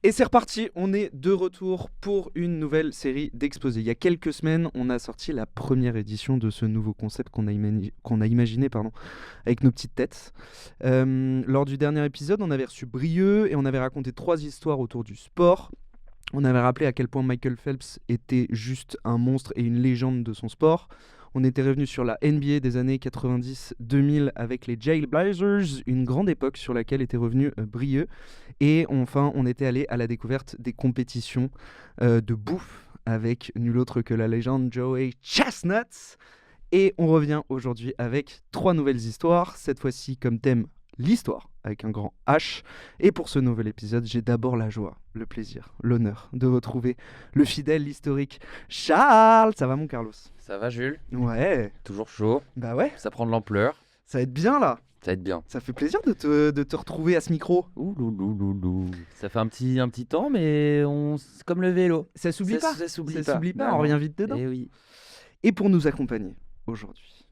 Et c'est reparti, on est de retour pour une nouvelle série d'exposés. Il y a quelques semaines, on a sorti la première édition de ce nouveau concept qu'on a imaginé avec nos petites têtes. Lors du dernier épisode, on avait reçu Brieux et on avait raconté 3 histoires autour du sport. On avait rappelé à quel point Michael Phelps était juste un monstre et une légende de son sport. On était revenu sur la NBA des années 90-2000 avec les Jailblazers, une grande époque sur laquelle était revenu Brieux. Et enfin, on était allé à la découverte des compétitions de bouffe avec nul autre que la légende Joey Chestnut. Et on revient aujourd'hui avec 3 nouvelles histoires, cette fois-ci comme thème l'histoire avec un grand H. Et pour ce nouvel épisode, j'ai d'abord la joie, le plaisir, l'honneur de retrouver le fidèle, l'historique Charles. Ça va mon Carlos? Ça va Jules? Ouais. Toujours chaud, Bah ouais, ça prend de l'ampleur, ça va être bien là. ça va être bien. Ça fait plaisir de te retrouver à ce micro. Ouh loulou. Ça fait un petit temps, mais c'est comme le vélo. Ça s'oublie pas. Ça s'oublie Ça pas. s'oublie pas, Bah on non. revient vite dedans. Eh oui. Et pour nous accompagner aujourd'hui,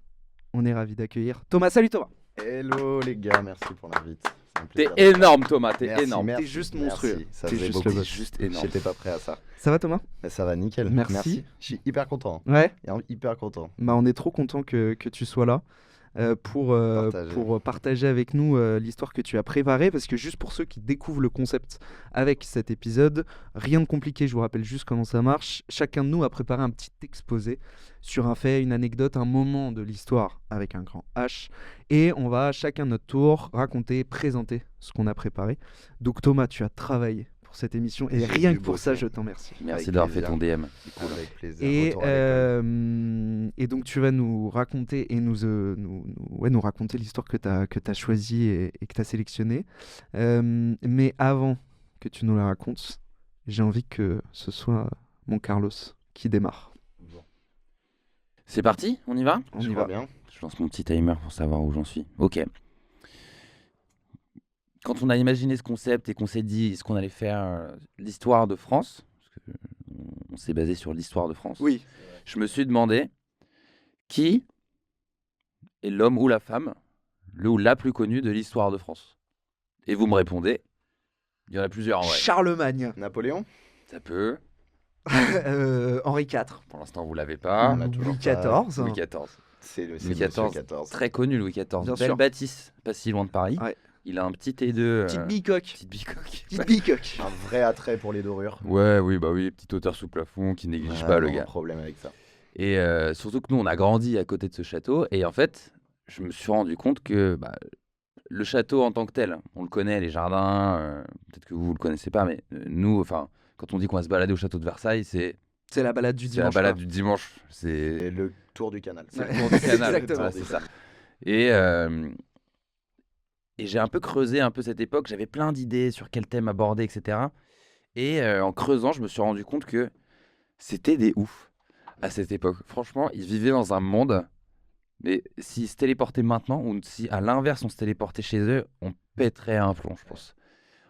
on est ravis d'accueillir Thomas. Salut Thomas. Hello les gars, merci pour l'invite. C'est un T'es plaisir d'être là. énorme Thomas, t'es Merci, énorme. merci, T'es juste merci. monstrueux. Ça T'es faisait juste beaucoup. le boss. Juste énorme. J'étais pas prêt à ça. Ça va Thomas? Mais ça va nickel. Merci. Je suis hyper content. Ouais. Hyper content. Bah, on est trop content que tu sois là pour partager avec nous l'histoire que tu as préparée. Parce que juste pour ceux qui découvrent le concept avec cet épisode, rien de compliqué, je vous rappelle juste comment ça marche. Chacun de nous a préparé un petit exposé sur un fait, une anecdote, un moment de l'histoire avec un grand H. Et on va chacun notre tour raconter, présenter ce qu'on a préparé. Donc Thomas, tu as travaillé pour cette émission et J'ai rien dû que pour ça, bosser. je t'en remercie. Merci Avec d'avoir fait plaisir. ton DM. Avec plaisir. Et, Retour à l'école. et donc tu vas nous raconter et nous raconter l'histoire que tu as choisie et que tu as sélectionnée. Mais avant que tu nous la racontes, j'ai envie que ce soit mon Carlos qui démarre. Bon, C'est parti, on y va? On je y crois va. bien. Je lance mon petit timer pour savoir où j'en suis. Ok. Quand on a imaginé ce concept et qu'on s'est dit ce qu'on allait faire l'histoire de France, parce que on s'est basé sur l'histoire de France, Oui. je me suis demandé qui est l'homme ou la femme, le ou la plus connue de l'histoire de France. Et vous me répondez, il y en a plusieurs en vrai. Charlemagne. Napoléon. Ça peut, Henri IV. pour l'instant vous l'avez pas. on a toujours Louis pas. XIV. Louis XIV, C'est Louis Monsieur XIV. 14. très connu Louis XIV. Bien Belle sûr. bâtisse, pas si loin de Paris. Ouais. Il a un petit T2. Petite bicoque. Petite bicoque. Petite bicoque. Un vrai attrait pour les dorures. Ouais, oui, bah oui, petite hauteur sous plafond qui néglige pas le Vraiment gars. un problème avec ça. Et surtout que nous, on a grandi à côté de ce château. Et en fait, je me suis rendu compte que le château en tant que tel, on le connaît, les jardins, peut-être que vous le connaissez pas, mais nous, enfin, quand on dit qu'on va se balader au château de Versailles, c'est C'est la balade du la dimanche. balade quoi. du dimanche. C'est Et le tour du canal. le tour du canal. Exactement. Voilà, c'est ça. Et j'ai un peu creusé un peu cette époque. J'avais plein d'idées sur quel thème aborder, etc. Et en creusant, je me suis rendu compte que c'était des oufs à cette époque. Franchement, ils vivaient dans un monde. Mais s'ils se téléportaient maintenant, ou si à l'inverse on se téléportait chez eux, on pèterait un plomb, je pense.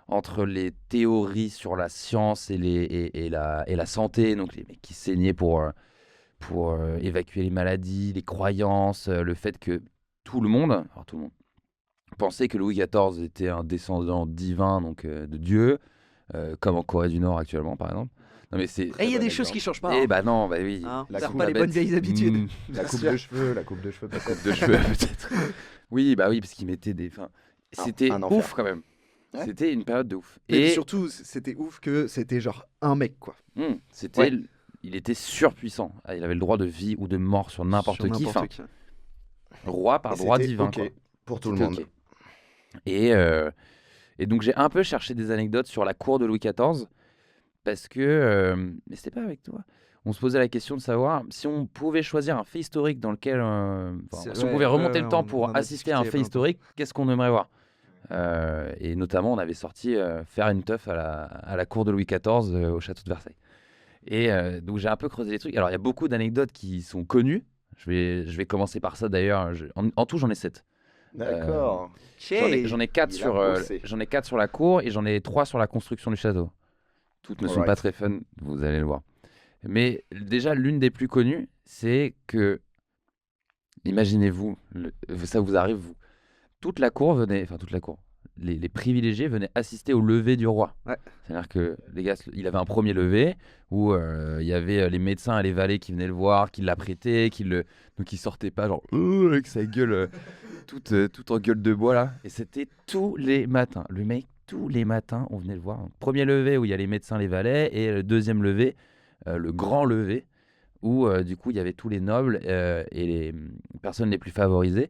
Entre les théories sur la science et la santé, donc les mecs qui saignaient pour évacuer les maladies, les croyances, le fait que tout le monde pensait que Louis XIV était un descendant divin, donc de Dieu, comme en Corée du Nord actuellement, par exemple. Non mais c'est... Et il y a bon des choses exemple. qui changent pas. Eh hein. bah non, bah oui. Hein, La on perd coupe pas les bête. bonnes vieilles habitudes. Mm. La coupe de cheveux, la coupe de cheveux. peut-être. De cheveux peut-être. Oui, bah oui, parce qu'ils mettaient des... Enfin, c'était un enfer. ouf quand même. Ouais. C'était une période de ouf. Et surtout, c'était ouf que c'était genre un mec quoi. C'était... Ouais. Il était surpuissant. Ah, il avait le droit de vie ou de mort sur n'importe Sur qui. Enfin, qui. roi par Et droit c'était divin. ok Quoi. pour tout le C'était monde. ok. Et donc j'ai un peu cherché des anecdotes sur la cour de Louis XIV parce que... mais c'était pas avec toi. On se posait la question de savoir si on pouvait choisir un fait historique dans lequel... si on pouvait remonter le temps pour on en a assister à un discuté fait plein de fois. historique, qu'est-ce qu'on aimerait voir? Et notamment, on avait sorti faire une teuf à la cour de Louis XIV au château de Versailles. Et donc j'ai un peu creusé les trucs. Alors il y a beaucoup d'anecdotes qui sont connues. Je vais commencer par ça d'ailleurs. En tout, j'en ai 7. D'accord. J'en ai 4 Il a bossé. j'en ai 4 sur la cour et j'en ai 3 sur la construction du château. Toutes ne sont Alright. pas très fun, vous allez le voir. Mais déjà, l'une des plus connues, c'est que, imaginez-vous, ça vous arrive, vous, toute la cour, les privilégiés venaient assister au lever du roi. Ouais. C'est-à-dire que les gars, il avait un premier lever où il y avait les médecins et les valets qui venaient le voir, qui l'apprêtaient, donc il sortait pas genre avec sa gueule toute en gueule de bois là. Et c'était tous les matins. Le mec, tous les matins, on venait le voir. Donc, premier lever où il y a les médecins, les valets, et le deuxième lever, le grand lever, où du coup il y avait tous les nobles et les personnes les plus favorisées.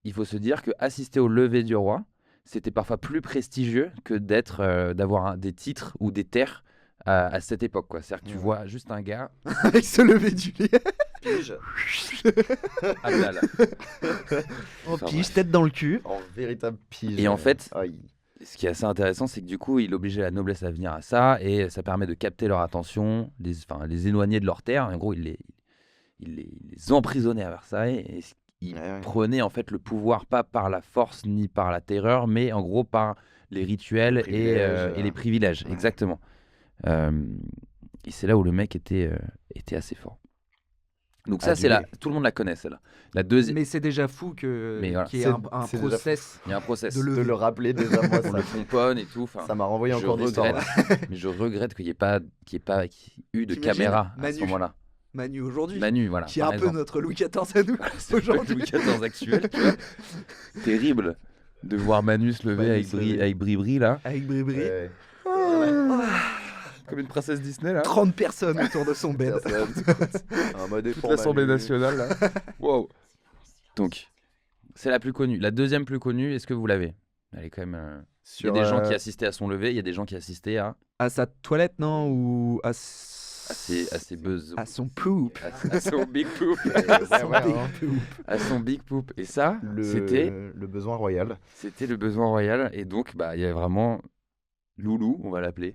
Il faut se dire que assister au lever du roi, c'était parfois plus prestigieux que d'avoir des titres ou des terres à cette époque, quoi. C'est-à-dire que tu vois juste un gars Avec ce lever du lit. Pige. à dalle. En Enfin, pige, bref. tête dans le cul. En véritable pige. Et en fait, Aïe. ce qui est assez intéressant, c'est que du coup, il obligeait la noblesse à venir à ça, et ça permet de capter leur attention, les éloigner de leur terre. En gros, il les emprisonnait à Versailles, et il Ouais. prenait en fait le pouvoir pas par la force ni par la terreur, mais en gros par les rituels et les privilèges. Ouais. Exactement. Et c'est là où le mec était assez fort. Donc ça, Adulé. tout le monde la connaît, celle-là. La deuxième, Mais c'est déjà fou Mais voilà. qu'il y ait C'est- un c'est déjà process. il y a un process. de De lever. le rappeler déjà, moi, On le pomponne et tout. Enfin, ça m'a renvoyé je encore du temps. regrette, mais je regrette qu'il n'y ait pas eu de T'imagines, caméra à Manu. ce moment-là. Manu aujourd'hui. Manu, voilà. Qui est par un peu exemple. notre Louis XIV à nous C'est le aujourd'hui. Louis XIV actuel, tu vois. Terrible de voir Manu se lever Manu se lever. avec Bribri là. Avec Bribri. Ouais. Comme une princesse Disney là. 30 personnes autour de son bed. Un mode Toute l'Assemblée nationale là. Wow. Donc, c'est la plus connue. La deuxième plus connue, est-ce que vous l'avez? Elle est quand même. Il y a des gens qui assistaient à son lever, il y a des gens qui assistaient À sa toilette, non? Ou à ses buzz. à son poop. À son big poop. Son big poop. À son big poop. Et ça, c'était le besoin royal. le besoin royal. Et donc, bah, il y avait vraiment Loulou, on va l'appeler.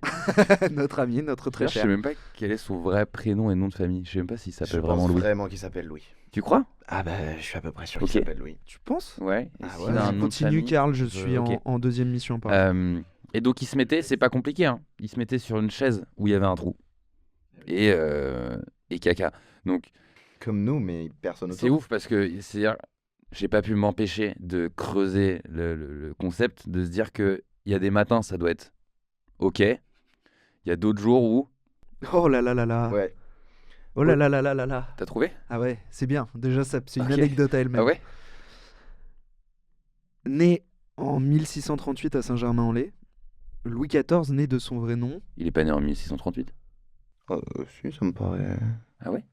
Notre ami, notre très Je sais cher. même pas quel est son vrai prénom et nom de famille. Je sais même pas s'il Je s'appelle pense vraiment Louis. vraiment qu'il s'appelle Louis. Tu crois? Ah bah, je suis à peu près sûr Ok. qu'il s'appelle Louis. Tu penses? Ouais. Et Ah s'il ouais. a un nom de Continue, famille. Karl, je suis ok. en deuxième mission. Pardon. Et donc il se mettait, c'est pas compliqué, hein. Il se mettait sur une chaise où il y avait un trou. Et caca. Donc Comme nous, mais personne c'est autour. ouf parce que j'ai pas pu m'empêcher de creuser le concept, de se dire que il y a des matins ça doit être ok. Il y a d'autres jours où Oh là là là là. Ouais. Oh là là là là là là. t'as trouvé? Ah ouais, c'est bien. Déjà, c'est une Ok. anecdote à elle-même. Ah ouais? Né en 1638 à Saint-Germain-en-Laye, Louis XIV, né de son vrai nom. Il est pas né en 1638. Si, ça me paraît. Ah ouais?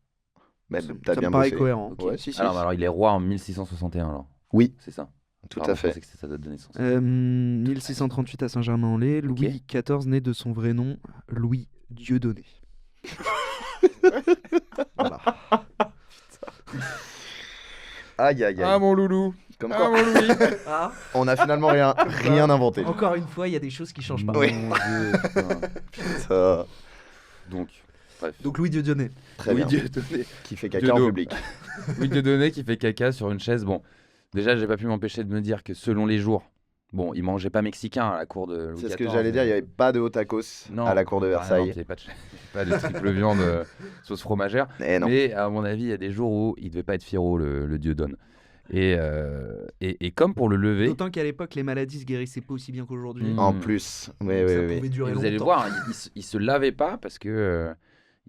Bah, Ça t'as me bien paraît bossé. cohérent. Ouais, si, si. Alors il est roi en 1661 alors. Oui, C'est ça? tout Pardon, à je fait. pensais que c'était sa date de naissance. 1638 à Saint-Germain-en-Laye, Louis XIV, né de son vrai nom, Louis Dieudonné. Voilà. Aïe, aïe, aïe. mon loulou! Comme quoi, mon Louis! Ah, on a finalement rien inventé. encore une fois, il y a des choses qui changent pas. Oui. Mon Dieu, putain. Ça, Donc, bref. Donc Louis Dieudonné. très Louis bien. Dieudonné. Qui fait caca en Dieudonné. public. Louis Dieudonné qui fait caca sur une chaise. Bon, déjà, j'ai pas pu m'empêcher de me dire que selon les jours, bon, il mangeait pas mexicain à la cour de Louis C'est ce XIV. que j'allais dire, il n'y avait pas de hot tacos Non. à la cour de Ah non, Versailles. il y avait pas pas de triple viande sauce fromagère. Eh non. Mais à mon avis, il y a des jours où il devait pas être fiero, le Dieudonne. Et comme pour le lever, D'autant qu'à l'époque, les maladies se guérissaient pas aussi bien qu'aujourd'hui. Mm. En plus, oui, Donc oui, ça oui. pouvait durer et vous longtemps. allez voir, il se lavait pas parce que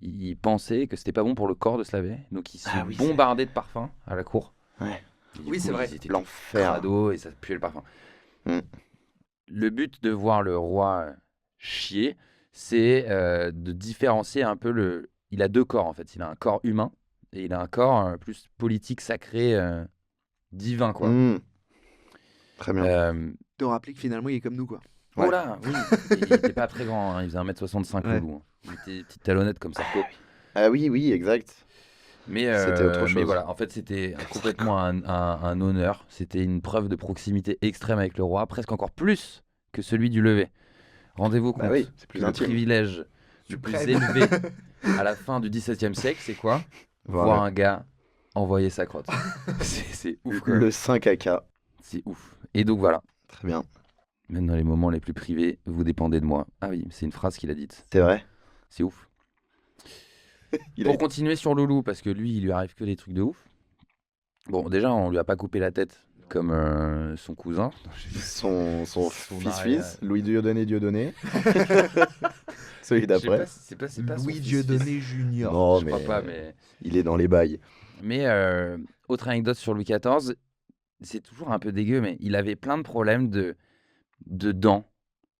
il pensait que c'était pas bon pour le corps de se laver. Donc il se Ah oui, bombardait de parfums à la cour. Ouais. Et du Oui, coup, c'est vrai. ils étaient L'enfer. crado et ça puait le parfum. Mm. Le but de voir le roi chier, c'est de différencier un peu Il a deux corps en fait. Il a un corps humain et il a un corps plus politique, sacré, divin quoi. Mm. Très bien. De rappeler que finalement, il est comme nous, quoi. Ouais. Oh là, oui. Il était pas très grand, hein. Il faisait 1m65 Ouais. le loup. Il était petite talonnette comme ça. Ah oui, oui, exact. Mais, C'était autre mais chose. voilà, en fait, c'était complètement un honneur. C'était une preuve de proximité extrême avec le roi, presque encore plus que celui du lever. Rendez-vous compte, Bah oui, c'est plus le intime. privilège le plus Suprême. élevé à la fin du XVIIe siècle, c'est quoi? Voilà. Voir un gars envoyer sa crotte. C'est ouf, quoi. Le 5 AK. C'est ouf. Et donc voilà, Très bien. même dans les moments les plus privés, vous dépendez de moi. Ah oui, c'est une phrase qu'il a dite. C'est vrai. C'est ouf. Il a Pour continuer sur Loulou, parce que lui, il lui arrive que des trucs de ouf. Bon, déjà, on lui a pas coupé la tête. comme son cousin. Son Son fils-fils, Louis Dieudonné. Celui Je sais d'après. pas, c'est pas son Louis fils-fils. Dieudonné Junior. Non, Je crois pas, mais... il est dans les bails. Mais autre anecdote sur Louis XIV, c'est toujours un peu dégueu, mais il avait plein de problèmes de dents,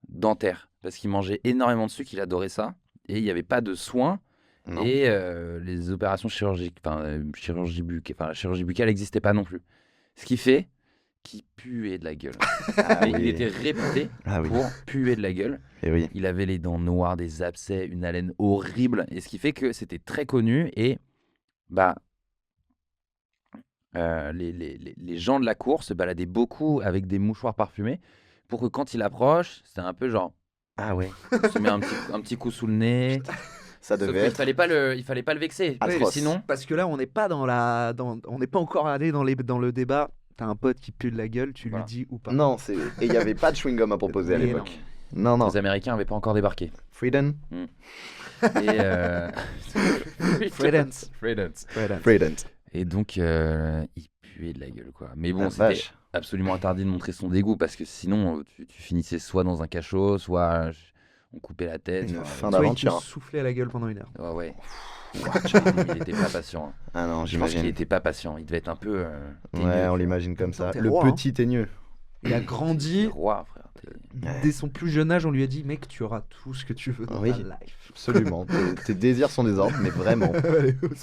dentaires, parce qu'il mangeait énormément de sucre, il adorait ça, et il n'y avait pas de soins, Non. et les opérations chirurgicales, la chirurgie buccale n'existait pas non plus. Ce qui fait qu'il puait de la gueule. Ah Mais il oui. était réputé Ah oui. pour puer de la gueule. Et oui. Il avait les dents noires, des abcès, une haleine horrible, et ce qui fait que c'était très connu, et bah... les gens de la cour se baladaient beaucoup avec des mouchoirs parfumés pour que quand il approche, c'était un peu genre, Ah ouais. il se met un petit coup sous le nez. Ça Sauf devait qu'il être. fallait pas le vexer. Parce que Atroce. sinon, Parce que là, on n'est pas on n'est pas encore allé dans le débat. T'as un pote qui pue de la gueule, tu Voilà. lui dis ou pas. Non, c'est. Et il n'y avait pas de chewing-gum à proposer à Mais l'époque. Non, non. les Américains n'avaient pas encore débarqué. Freedom. Et, Freedance. Freedance. Freedom. Et donc, il puait de la gueule, quoi. Mais bon, Ah, c'était vache. absolument interdit de montrer son dégoût parce que sinon, tu finissais soit dans un cachot, soit on coupait la tête. Une enfin, fin Soit il te d'aventure. soufflait à la gueule pendant 1 heure. Ouais, ouais. Il était pas patient. Hein. Ah non, Je pense qu'il j'imagine. était pas patient. Il devait être un peu. Ouais, teigneux, on tu l'imagine comme ça. T'es Le roi, hein. petit teigneux. Il a vois. grandi. T'es roi, frère. Dès son plus jeune âge, on lui a dit mec, tu auras tout ce que tu veux dans Oui. ta life. Absolument. Tes désirs sont des ordres, mais vraiment.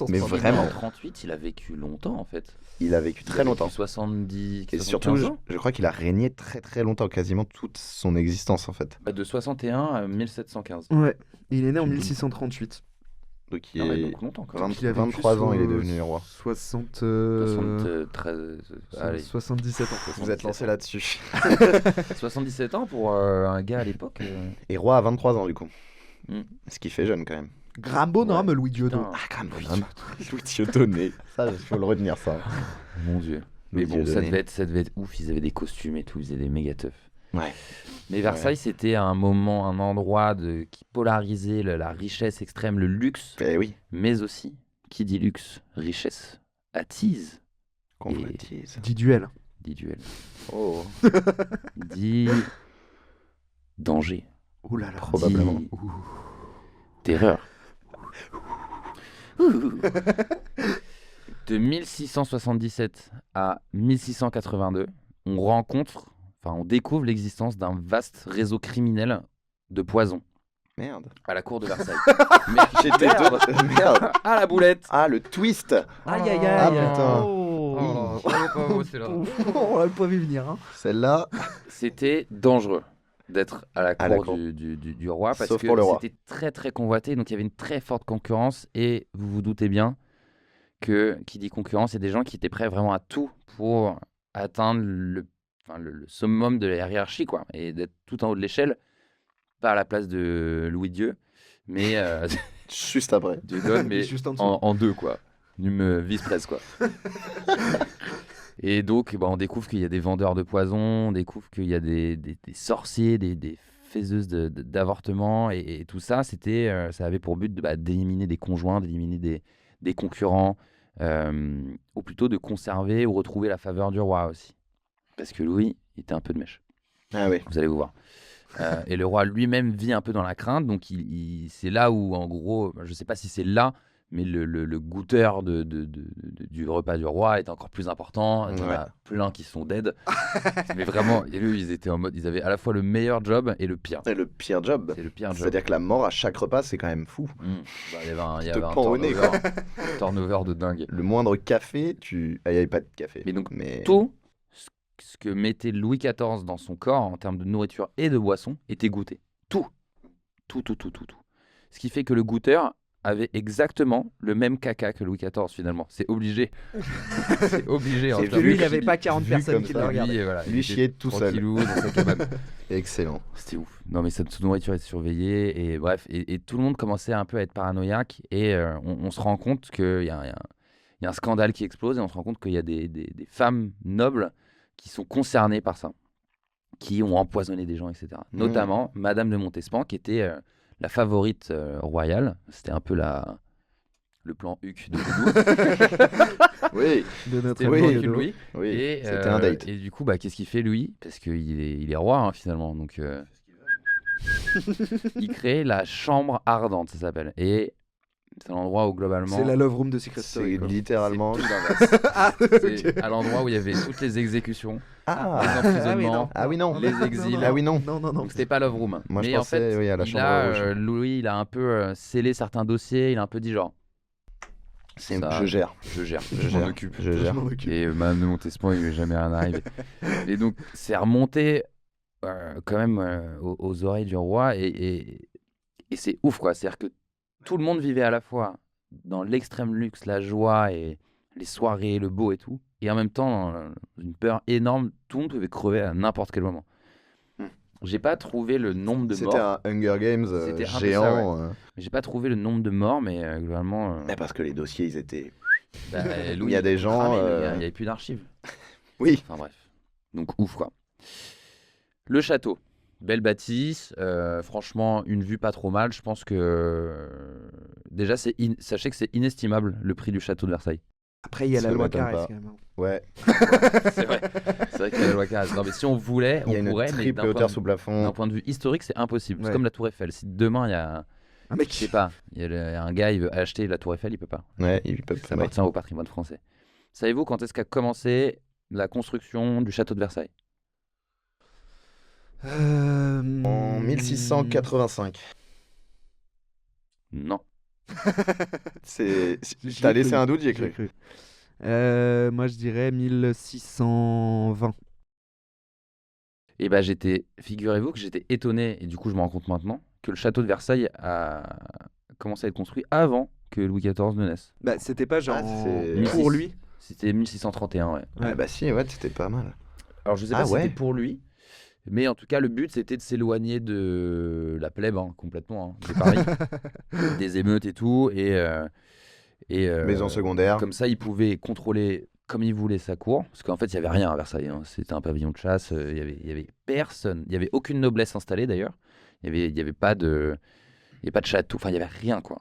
Mais vraiment. En 38, il a vécu longtemps en fait. Il a vécu Il a très vécu longtemps. 70. Et 75 surtout, ans. je crois qu'il a régné très très longtemps, quasiment toute son existence en fait. Bah, de 61 à 1715. Ouais. Il est né en Tu me 1638. Donc il Ah ouais, est donc longtemps quand 20 même. Il a vécu 23 ans, il est devenu roi. 73. Allez. 77 ans. Vous êtes lancé là-dessus. 77 ans pour un gars à l'époque. Et roi à 23 ans du coup. Mm. Ce qui fait jeune quand même. Grand bonhomme, Louis Dieudonné. Putain, quand même. Louis Dieudonné. Ça, il faut le retenir ça. mon dieu. Mais Louis bon, ça Dieudonné. devait être ouf. Ils avaient des costumes et tout. Ils faisaient des méga teufs. Ouais. Mais Versailles, c'était un moment, un endroit qui polarisait la richesse extrême, le luxe, Eh oui. mais aussi, qui dit luxe, richesse, attise, Convoitise. Dit duel. dit duel, Oh. dit danger, Ouh là là. Probablement. dit terreur. De 1677 à 1682, on découvre l'existence d'un vaste réseau criminel de poison Merde. à la cour de Versailles. Merde, J'étais merde. Merde. À la boulette. Ah, le twist. Aïe aïe aïe. Ah, putain. Oh. On l'a pas vu venir. Hein. Celle-là. C'était dangereux d'être à la À la cour cour. du roi parce Sauf que pour le roi. c'était très très convoité, donc il y avait une très forte concurrence et vous vous doutez bien que qui dit concurrence, il y a des gens qui étaient prêts vraiment à tout pour atteindre le summum de la hiérarchie quoi, et d'être tout en haut de l'échelle, pas à la place de Louis Dieu, mais Juste après. Dieudonne, mais Juste en dessous. en deux quoi, vice-presse quoi. Et donc, on découvre qu'il y a des vendeurs de poison, on découvre qu'il y a des sorciers, des faiseuses d'avortement, et tout ça, ça avait pour but d'éliminer des conjoints, d'éliminer des concurrents, ou plutôt de conserver ou retrouver la faveur du roi aussi. Parce que Louis était un peu de mèche, Ah oui. vous allez vous voir. Et le roi lui-même vit un peu dans la crainte, donc c'est là où, en gros, je ne sais pas si c'est là, mais le goûteur du repas du roi est encore plus important. Il y en Ouais. a plein qui sont dead. Mais vraiment, et eux, ils étaient en mode, ils avaient à la fois le meilleur job et le pire. C'est le pire job. C'est le pire job. C'est-à-dire que la mort à chaque repas, c'est quand même fou. Il y avait un, il y te avait un pend au nez, turnover de dingue. Le moindre café, il n'y avait pas de café. Mais donc, Mais... Tout ce que mettait Louis XIV dans son corps en termes de nourriture et de boisson était goûté. Tout. Tout. Ce qui fait que le goûteur avait exactement le même caca que Louis XIV finalement. C'est obligé. C'est obligé. en C'est termes vu Lui, de- il avait pas 40 vu personnes comme qui ça. le Lui, regardaient. et voilà, Lui il chiait était tout seul. tranquillou dans sa cabane. Excellent. C'était ouf. Non, mais cette nourriture était surveillée et bref, et tout le monde commençait un peu à être paranoïaque et on se rend compte qu'il y a un scandale qui explose et on se rend compte qu'il y a des femmes nobles qui sont concernées par ça, qui ont empoisonné des gens, etc. Notamment Madame de Montespan, qui était la favorite royale. C'était un peu la le plan Huc de Doudou. Oui, De notre C'était le Oui. plan ami Huc de Yodo. Louis. oui. Et, C'était un date. Et du coup, qu'est-ce qu'il fait, Louis? Parce qu'il est roi, hein, finalement. Donc, il crée la chambre ardente, ça s'appelle. Et c'est un endroit où, globalement, C'est la love room de Secret C'est Story. quoi. littéralement. c'est tout l'inverse. Ah, C'est ok. à l'endroit où il y avait toutes les exécutions, les Ah, emprisonnements. Ah oui, non. Les exils. Ah oui, non. Non, non, non. Donc c'était pas Love Room. Moi, je mais en pensais, fait, oui, à la il chambre a, rouge. Louis, il a un peu scellé certains dossiers. Il a un peu dit genre, C'est- ça, Je gère. je gère, Je je m'en gère. occupe. Je Je gère. m'en occupe. Et ne montez ce point, il lui est jamais rien arrivé. Et donc c'est remonté quand même aux oreilles du roi et c'est ouf quoi. C'est-à-dire que tout le monde vivait à la fois dans l'extrême luxe, la joie et les soirées, le beau et tout, et en même temps dans une peur énorme. Tout le monde pouvait crever à n'importe quel moment. Hmm. J'ai pas trouvé le nombre de C'était morts. un Hunger Games C'était un peu géant. ça, J'ai pas trouvé le nombre de morts, mais globalement. Mais parce que les dossiers, ils étaient. Louis, Il y a des gens, cramé, mais il n'y avait plus d'archives. Oui. Enfin bref. Donc ouf quoi. Le château. Belle bâtisse. Franchement, une vue pas trop mal. Je pense que. Déjà, sachez que c'est inestimable le prix du château de Versailles. Après, il y a Ça la loi m'étonne Carrez pas. quand même. hein. Ouais. C'est vrai. C'est vrai qu'il y a la loi Carrez. Non, mais si on voulait, Il y a on une pourrait. Mais triple d'un point, hauteur de, sous d'un plafond. point de vue historique, c'est impossible. C'est Ouais. comme la Tour Eiffel. Si demain, il y a. Un mec. Je sais pas. Il y a un gars, il veut acheter la Tour Eiffel, il peut pas. Ouais, ils peuvent. Ça appartient au patrimoine français. Savez-vous quand est-ce qu'a commencé la construction du château de Versailles? En 1685. Non. J'y T'as ai laissé cru. un doute, j'y ai J'y ai cru. cru. Moi, je dirais 1620. Et bah figurez-vous que j'étais étonné, et du coup je me rends compte maintenant, que le château de Versailles a commencé à être construit avant que Louis XIV ne naisse. Bah, c'était pas genre c'est- pour lui. C'était 1631, ouais. Ah bah si, ouais, c'était pas mal. Alors je sais Ah pas si ouais. c'était pour lui, mais en tout cas le but c'était de s'éloigner de la plèbe, hein, complètement, hein, de Paris, des émeutes et tout, et Maison secondaire. comme ça il pouvait contrôler comme il voulait sa cour, parce qu'en fait il y avait rien à Versailles, hein. C'était un pavillon de chasse, il y avait personne, il y avait aucune noblesse installée d'ailleurs, il y avait pas de château, enfin il y avait rien quoi.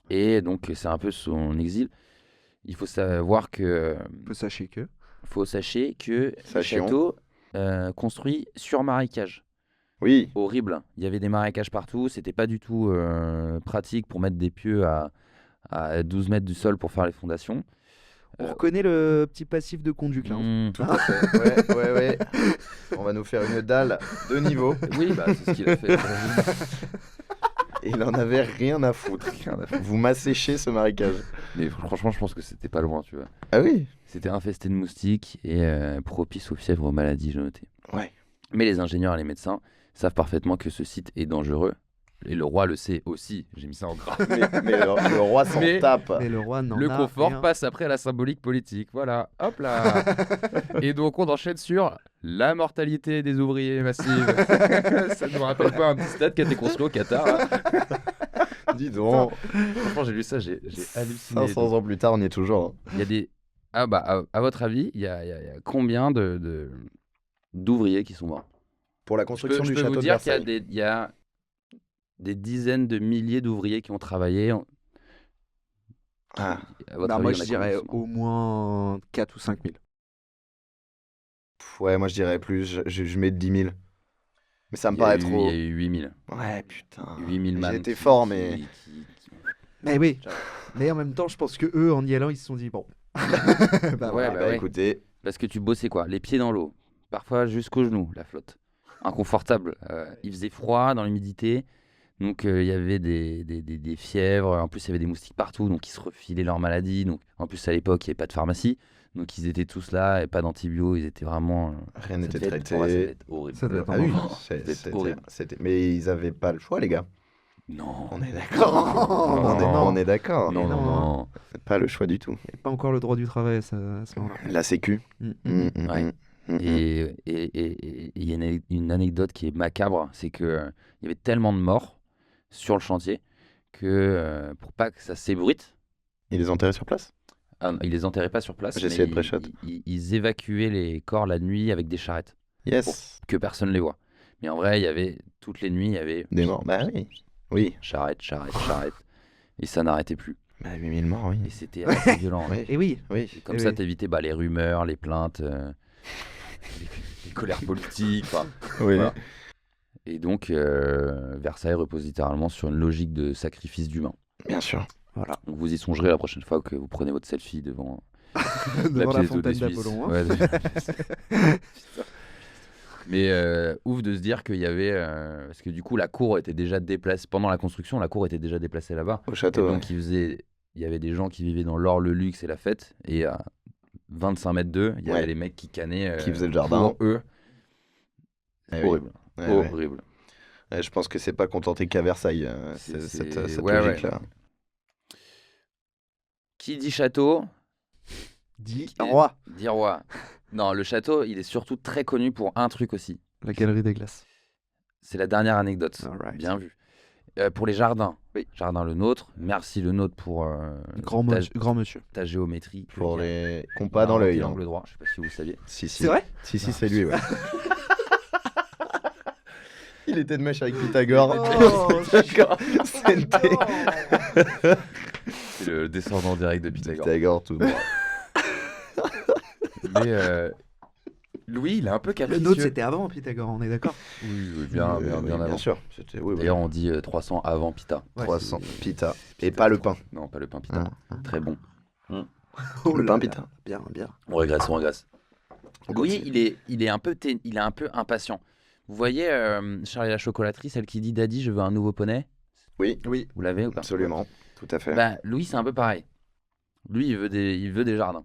Et donc c'est un peu son exil. Il faut savoir que Sachez que. sachez que le Sachions. château construit sur marécage. Oui. Horrible. Il y avait des marécages partout. C'était pas du tout pratique pour mettre des pieux à 12 mètres du sol pour faire les fondations. On reconnaît le petit passif de conduite là. hein. Mmh. Tout à fait. Ouais. On va nous faire une dalle de niveau. Oui, bah, c'est ce qu'il a fait. Et il en avait rien à foutre. Vous m'asséchez ce marécage. Mais franchement, je pense que c'était pas loin, tu vois. Ah oui. C'était infesté de moustiques et propice aux fièvres, aux maladies, j'ai noté. Ouais. Mais les ingénieurs et les médecins savent parfaitement que ce site est dangereux. Et le roi le sait aussi. J'ai mis ça en gras. Mais le roi s'en Mais- tape. Mais le roi n'en Le a confort rien. passe après la symbolique politique. Voilà, hop là. Et donc on enchaîne sur la mortalité des ouvriers massive. Ça ne me rappelle pas un petit stade qui a été construit au Qatar. Hein. Dis donc. Franchement, j'ai lu ça, j'ai halluciné. 500 ans plus tard, on y est toujours. Il y a des. Ah bah, à votre avis, il y a combien d'ouvriers qui sont morts? Pour la Je peux construction du vous château de dire qu'il Versailles. y a des dizaines de milliers d'ouvriers qui ont travaillé. Ah. À votre Bah, avis, moi, il y en je a combien dirais qui sont morts au moins 4 ou 5 000. Ouais, moi je dirais plus. Je mets 10 000. Mais ça me Il y a paraît eu- trop. Il y a eu 8000. Ouais, putain. 8000 man. J'ai été qui- fort, qui- mais. qui- Mais oui. Ciao. Mais en même temps, je pense que eux, en y allant, ils se sont dit bon. Bah, Ouais, voilà. bah Bah ouais. écoutez, Parce que tu bossais quoi? Les pieds dans l'eau, parfois jusqu'aux genoux, la flotte. Inconfortable. Il faisait froid dans l'humidité, donc il y avait des fièvres. En plus, il y avait des moustiques partout, donc ils se refilaient leurs maladies. Donc, en plus, à l'époque, il n'y avait pas de pharmacie, donc ils étaient tous là et pas d'antibio. Ils étaient vraiment. rien Ça n'était devait être- traité. pour moi, ça devait être horrible. Ça devait être Ah oui, Oh, c'était horrible. Mais ils avaient pas le choix, les gars. Non. On est d'accord. Non, non. On est d'accord. Non, non, non. Pas le choix du tout. Il n'y a pas encore le droit du travail à ce moment-là. La sécu. Mm, Ouais. Et il y a une anecdote qui est macabre, c'est que il y avait tellement de morts sur le chantier que pour pas que ça s'ébruite, Ils les enterraient sur place? ils les enterraient pas sur place. J'ai essayé mais de pré-shot. ils évacuaient les corps la nuit avec des charrettes, Yes. que personne les voit. Mais en vrai, il y avait toutes les nuits, il y avait Des morts. Bah oui. Oui. charrette, et ça n'arrêtait plus. Bah, 8000 morts, oui. Et c'était assez violent. Oui, Et oui. oui. Et comme Eh ça, oui. t'évitais les rumeurs, les plaintes, les, les colères politiques. Oui. Voilà. Et donc, Versailles repose littéralement sur une logique de sacrifice d'humains. Bien sûr. Voilà. Donc vous y songerez la prochaine fois que vous prenez votre selfie devant Devant la pièce fontaine d'eau des Suisses. d'Apollon. Hein. Ouais, Putain. Mais ouf de se dire qu'il y avait... parce que du coup, la cour était déjà déplacée... Pendant la construction, la cour était déjà déplacée là-bas. Au Et château, ouais. donc, il y avait des gens qui vivaient dans l'or, le luxe et la fête. Et à 25 mètres d'eux, il y avait Ouais. les mecs qui cannaient Qui faisaient le jardin. pour eux. Eh oui. Horrible. Ouais, ouais. Horrible. Ouais, je pense que c'est pas contenté qu'à Versailles, C'est- cette c'est- ouais, logique-là. Qui dit château Dit Et- roi. dit roi. Non, le château, il est surtout très connu pour un truc aussi. La galerie des glaces. C'est la dernière anecdote. Alright. Bien vu. Pour les jardins. Oui. Jardin Le Nôtre. Merci Le Nôtre pour Grand monsieur. ta géométrie. Pour Le- les il a compas dans inventé l'œil. Hein. l'angle droit. Je sais pas si vous le saviez. Si, si. C'est vrai Si, c'est lui, ouais. Il était de mèche avec Pythagore. Oh, Pythagore, c'était C'est le descendant direct de Pythagore. Pythagore, tout droit. Mais Louis, il est un peu Le capricieux. nôtre, c'était avant Pythagore, on est d'accord. Oui, bien Oui, avant. Bien sûr. C'était, oui, oui. D'ailleurs, on dit 300 avant Pita. Ouais, 300. c'est- Pita. Et pas le pain. Non, pas le pain Pita. Hein. Très bon. Oh Le là pain là. Pita. Bien, bien. On régresse, on régresse. Gauthier. Oui, il est un peu impatient. Vous voyez Charlie la chocolaterie, celle qui dit Daddy, je veux un nouveau poney. Oui, Vous l'avez ou pas? absolument. Tout à fait. Bah, Louis, c'est un peu pareil. Lui, il veut des jardins.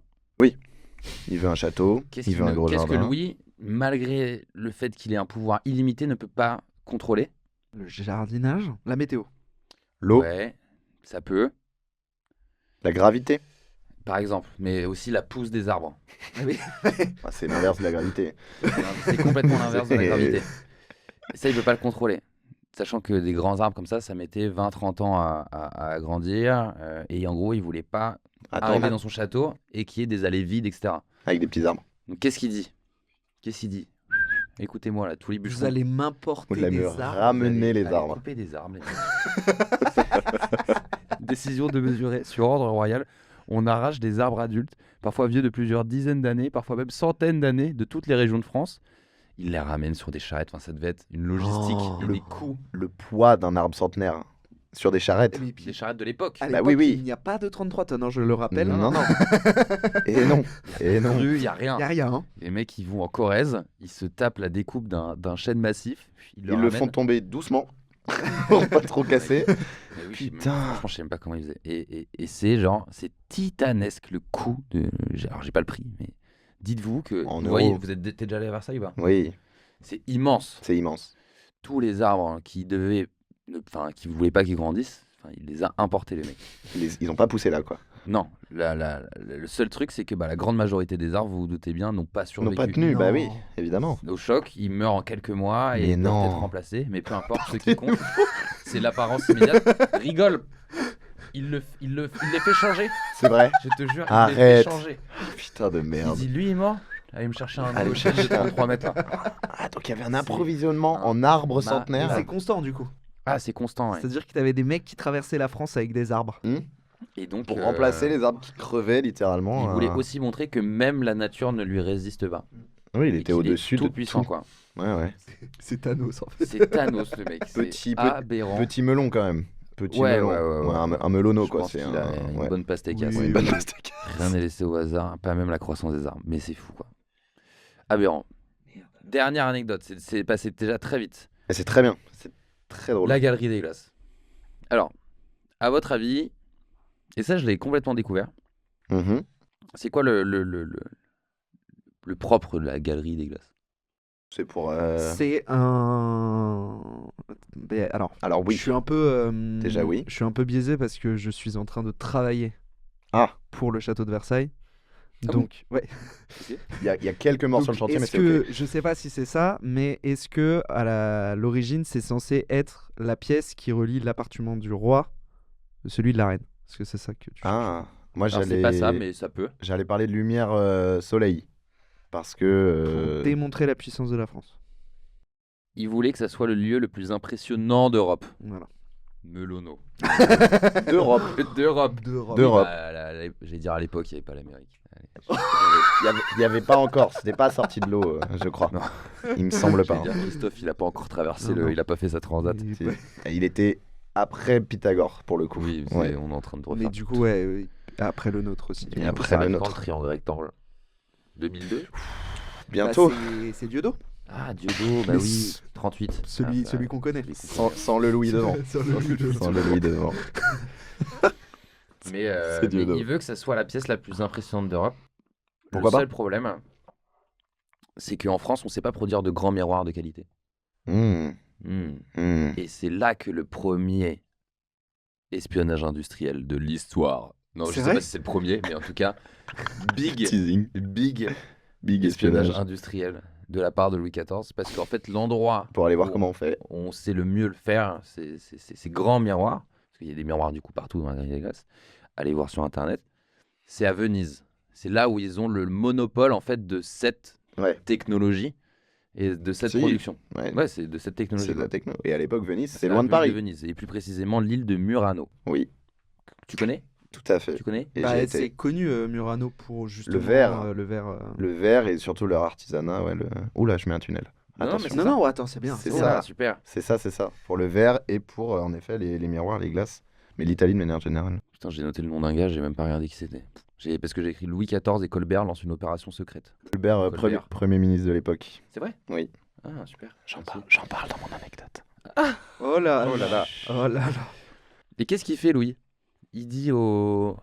Il veut un château. Il veut un gros Qu'est-ce que jardin. Louis, malgré le fait qu'il ait un pouvoir illimité, ne peut pas contrôler? Le jardinage. La météo. L'eau. Ouais, ça peut, La gravité. par exemple, mais aussi la pousse des arbres. Ah, c'est l'inverse de la gravité. C'est complètement l'inverse de la C'est- gravité. Et ça, il ne peut pas le contrôler. Sachant que des grands arbres comme ça mettait 20-30 ans à grandir. Et en gros, il voulait pas arriver Attends, dans son château et qu'il y ait des allées vides, etc. avec des petits arbres. Donc, qu'est-ce qu'il dit? Écoutez-moi, là, tous les bûcherons. Vous allez m'importer Vous allez des me arbres. ramener les Allez arbres. couper des arbres. les mecs. Décision de mesurer sur ordre royal. On arrache des arbres adultes, parfois vieux de plusieurs dizaines d'années, parfois même centaines d'années, de toutes les régions de France. Il les ramène sur des charrettes. Enfin, ça devait être une logistique Oh, et le des coûts. Le poids d'un arbre centenaire sur des charrettes. Et puis, Des charrettes de l'époque. à Bah l'époque, oui, oui. il n'y a pas de 33 tonnes, hein, je le rappelle. Non, non. Et non. Et non. Il n'y a Il rien. n'y a rien. Hein. Les mecs, ils vont en Corrèze, ils se tapent la découpe d'un chêne massif. Ils Ils le font tomber doucement pour pas trop casser. Putain. Franchement, je sais même pas comment ils faisaient. Et c'est genre, c'est titanesque le coût de. Alors, j'ai pas le prix, mais dites-vous que. En vous euros. voyez, t'es déjà allé à Versailles ou pas? Oui, C'est immense. c'est immense. Tous les arbres qui devaient. Enfin, qui voulaient pas qu'ils grandissent, il les a importés, les mecs. Ils ont pas poussé là, quoi. Non, le seul truc, c'est que la grande majorité des arbres, vous vous doutez bien, n'ont pas Ils survécu. n'ont pas tenu, Non. bah oui, évidemment. Au choc, ils meurent en quelques mois et Mais ils peuvent non. être remplacés, mais peu importe, ce qui compte, c'est l'apparence immédiate. Rigole, il les fait changer, C'est vrai. je te jure, il les Arrête. fait changer. Putain de Il merde. dit, lui est mort, allez me chercher un Allez nouveau me chêne de chercher un- 33 mètres là. Ah, donc il y avait un approvisionnement en arbres Ma- Et centenaires. c'est constant, du coup. Ah, c'est constant, ouais. C'est-à-dire qu'il y avait des mecs qui traversaient la France avec des arbres. Et donc, Pour remplacer les arbres qui crevaient littéralement. il voulait aussi montrer que même la nature ne lui résiste pas. Oui, il Et était qu'il au-dessus est de tout puissant, tout. quoi. Ouais, ouais. C'est Thanos, en fait. C'est Thanos, le mec. Petit- C'est aberrant. Petit melon quand même. Petit Ouais, melon. ouais. Un melonneau, Je quoi. pense C'est qu'il un. a une ouais. bonne pastècasse. Oui, Ouais, une bonne pastèque. Rien n'est laissé au hasard, pas même la croissance des arbres. Mais c'est fou, quoi. Aberrant. Dernière anecdote, c'est passé déjà très vite. Et c'est très bien. C'est très drôle. La galerie des glaces. Alors, à votre avis, et ça je l'ai complètement découvert, Mhm. c'est quoi le propre de la galerie des glaces? C'est pour. C'est un. Mais alors, Alors oui. je suis un peu. Déjà, oui. Je suis un peu biaisé parce que je suis en train de travailler Ah, pour le château de Versailles. Ah Donc, ouais. il y a quelques morts Donc, sur le chantier, mais est-ce c'est que, ok. je sais pas si c'est ça, mais est-ce que l'origine c'est censé être la pièce qui relie l'appartement du roi de celui de la reine? Est-ce que c'est ça que tu Ah, moi Alors, j'allais. c'est pas ça, mais ça peut. J'allais parler de lumière soleil. Parce que. pour démontrer la puissance de la France? Il voulait que ça soit le lieu le plus impressionnant d'Europe. Voilà. Melono. D'Europe. D'Europe. D'Europe. J'allais dire à l'époque, il n'y avait pas l'Amérique. Il n'y avait pas encore, c'était pas sorti de l'eau, je crois. Non. Il me semble pas. J'allais dire, Christophe, il n'a pas encore traversé Non. il n'a pas fait sa transat. Il était après Pythagore, pour le coup. Oui, Ouais. on est en train de Mais refaire. du coup, ouais, après le nôtre aussi. Et après Ça le arrive quand, nôtre. triangle rectangle 2002. Bientôt, C'est Diodo, Ah, Diodo, bah Mais oui, 38. celui Ah, bah, qu'on connaît. sans le Louis devant. Sans le Louis devant. Mais, C'est Diodo. il veut que ça soit la pièce la plus impressionnante d'Europe. Pourquoi Le pas seul problème, c'est qu'en France, on ne sait pas produire de grands miroirs de qualité. Mmh, Hmm. mmh. Et c'est là que le premier espionnage industriel de l'histoire. Non, je C'est sais vrai pas si c'est le premier, mais en tout cas, big Teasing. Big Espionnage. espionnage industriel de la part de Louis XIV, parce qu'en fait, l'endroit Pour aller voir où comment on fait. on sait le mieux le faire, c'est ces grands miroirs, parce qu'il y a des miroirs du coup partout dans la Galerie des Glaces, allez voir sur Internet, c'est à Venise. C'est là où ils ont le monopole en fait de cette Ouais, technologie et de cette Si. production. ouais. Ouais, c'est de cette technologie. C'est de la techno. Et à l'époque, Venise, c'est la loin de ville Paris. Venise, et plus précisément l'île de Murano. Oui, Tu connais tout à fait. Tu connais Et Bah, j'ai c'est été. connu Murano pour justement verre. le verre. Le verre et surtout leur artisanat. Ouais, Oula, je mets un tunnel. Non, Attention. mais Non, ça. non, attends, c'est bien. C'est bon. ça. Ah, super. C'est ça. Pour le verre et pour, en effet, les miroirs, les glaces. Mais l'Italie de manière générale. Putain, j'ai noté le nom d'un gars, j'ai même pas regardé qui c'était. Parce que j'ai écrit Louis XIV et Colbert lancent une opération secrète. Colbert, Colbert. Premier ministre de l'époque. C'est vrai Oui. Ah, super. J'en Merci. parle dans mon anecdote. Oh là Oh là là. Oh là là. Et qu'est-ce qu'il fait, Louis? Il dit aux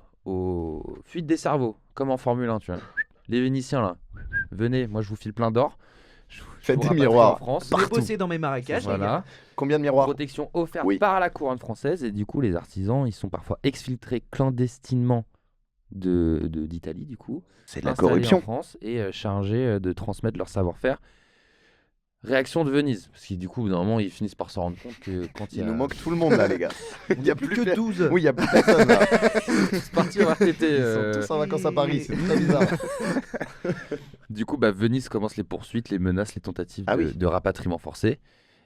fuites des cerveaux, comme en Formule 1, tu vois. Les Vénitiens, là, venez, moi je vous file plein d'or. Je Faites vous des rapatrie miroirs. en France. J'ai Partout. bossé dans mes marécages. les gars. Voilà. Combien de miroirs? Protection offerte Oui. par la couronne française. Et du coup, les artisans, ils sont parfois exfiltrés clandestinement d'Italie, du coup. C'est de la installés corruption. en France et chargés de transmettre leur savoir-faire. Réaction de Venise. Parce que du coup, normalement, ils finissent par se rendre compte que quand il y Il a... nous manque tout le monde là, les gars. Il y a Plus que per- 12. Oui, il y a plus personne là. C'est parti en RTT. Ils sont tous en vacances à Paris, c'est très bizarre. Du coup, bah, Venise commence les poursuites, les menaces, les tentatives Ah de, oui. de rapatriement forcé.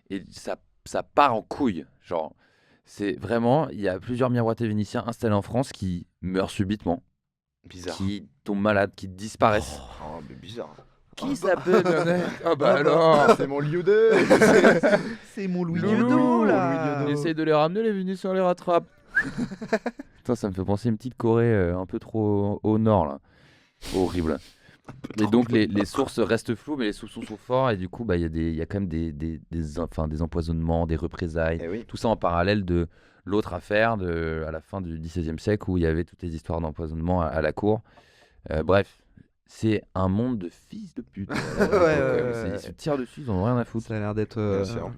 Et ça part en couille. Genre, c'est vraiment, il y a plusieurs miroitiers vénitiens installés en France qui meurent subitement, Bizarre. qui tombent malades, qui disparaissent. Oh, mais bizarre. Qui s'appelle Ah bah alors C'est mon lieu de. C'est mon Louis Loulou, Diodo Louis là. Diodo. Essaye de les ramener, les Vénitiens les rattrapent. Putain, ça me fait penser à une petite Corée un peu trop au nord là. Horrible. Et donc les sources restent floues, mais les soupçons sont forts et du coup bah il y a quand même des empoisonnements, des représailles, Eh oui. tout ça en parallèle de l'autre affaire à la fin du XVIe siècle où il y avait toutes les histoires d'empoisonnement à la cour. Bref, c'est un monde de fils de pute. Ouais. Ils se tirent dessus, ils en ont rien à foutre. Ça a l'air d'être. Bien sûr.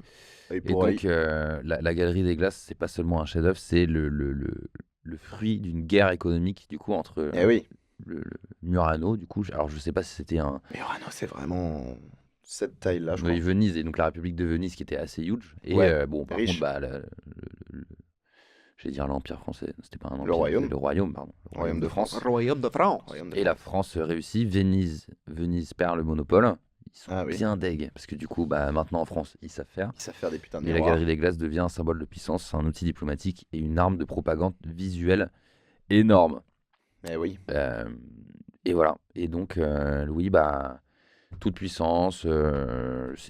Et Et pour donc, la Galerie des Glaces, c'est pas seulement un chef-d'œuvre, c'est le fruit d'une guerre économique, du coup, entre Eh oui. le Murano, du coup. Alors, je sais pas si c'était un. Mais Urano, c'est vraiment cette taille-là, je crois. Oui, Venise, et donc la République de Venise qui était assez huge. Et Ouais, bon, par riche. contre, bah, j'allais dire l'Empire français, c'était pas un empire. Le royaume. c'était Le royaume, pardon. Le Royaume de France. Royaume de France. Royaume de Et la France réussit, Venise perd le monopole. Ils sont Ah oui. bien deg, parce que du coup, bah, maintenant en France, ils savent faire. Ils savent faire des putains de Et la miroirs. Galerie des Glaces devient un symbole de puissance, un outil diplomatique et une arme de propagande visuelle énorme. Eh oui. Et voilà. Et donc, Louis, bah, toute puissance.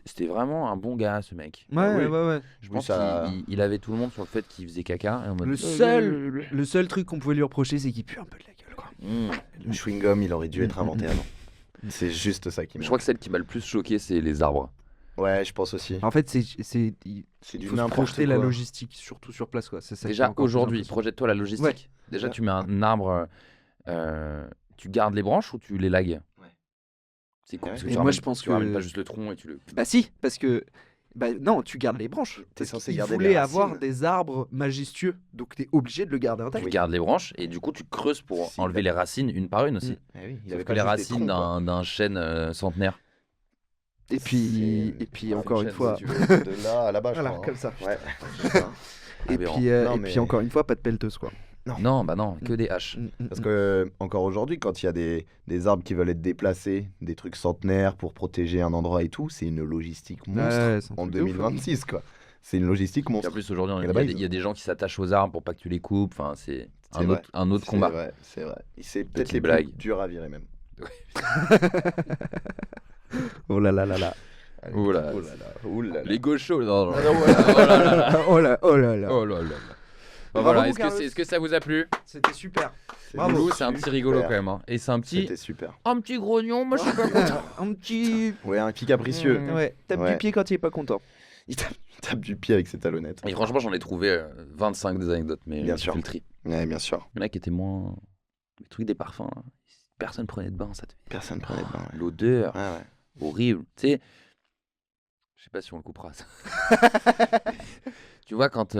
C'était vraiment un bon gars, ce mec. Ouais, Oui. ouais. Je Oui, pense ça- qu'il avait tout le monde sur le fait qu'il faisait caca. Et en mode, Le seul truc qu'on pouvait lui reprocher, c'est qu'il pue un peu de la gueule, quoi. Mmh. Le chewing-gum, il aurait dû être inventé avant. C'est juste ça qui me. Je crois que celle qui m'a le plus choqué, c'est les arbres. Ouais, je pense aussi. En fait, il C'est du faut se n'importe projeter la quoi. logistique, surtout sur place, quoi. C'est ça qui est Déjà, encore plus aujourd'hui, impressionnant. projette-toi la logistique. Ouais. Déjà, Ouais. tu mets un arbre, tu gardes les branches ou tu les lagues? Ouais. C'est cool. Ouais. Parce que Et tu moi, ramènes- je pense tu ramènes que- pas juste le tronc et tu le. Bah si, parce que bah non, tu gardes les branches. T'es Parce censé qu'il garder les voulait racines. avoir des arbres majestueux, donc t'es obligé de le garder intact. Tu gardes les branches et du coup tu creuses pour Si, enlever les racines une par une aussi. Eh oui, il Sauf avait que pas les juste des racines troncs, quoi. d'un chêne centenaire. Et puis C'est- encore une chaîne, fois, si tu veux. De là à là-bas, je voilà, crois. comme ça. Ouais. Putain. Et Aberrant. puis Non, et mais- puis encore une fois, pas de pelleteuse, quoi. Non, bah non, que des haches. Parce que encore aujourd'hui, quand il y a des arbres qui veulent être déplacés, des trucs centenaires pour protéger un endroit et tout, c'est une logistique monstre Ouais, c'est un en truc de ouf, hein. 2026, quoi. C'est une logistique Et en monstre. plus, aujourd'hui, Et il y a là-bas, des- il y a des gens qui s'attachent aux armes pour pas que tu les coupes. Enfin, c'est C'est vrai. un autre combat. C'est vrai. Et c'est peut-être Petite les blague. plus durs à virer même. Oh là là là là. Oh là, Oh là là, oh là là. les gauchos. Non, non. Ah, ouais. Oh là là là. Oh là, oh là là. Oh là là. Bon, Bravo, voilà, mon Carlos. est-ce que ça vous a plu? C'était super. Bravo. Loulou, c'est un petit rigolo Super. quand même. Hein. Et c'est un C'était super. petit grognon. Moi, je suis pas content. Un petit. Ouais, un petit capricieux. Ouais, tape Ouais. du pied quand il est pas content. Il tape du pied avec ses talonnettes. Et franchement, j'en ai trouvé 25 des anecdotes, mais Bien j'ai sûr. fait le tri. Ouais, bien sûr. Il y en a qui étaient moins. Les trucs des parfums. Là. Personne prenait de bain, ça te fait. Personne prenait de bain. Ouais. L'odeur, Ouais. horrible. Tu sais, je sais pas si on le coupera. Ça. Tu vois, quand.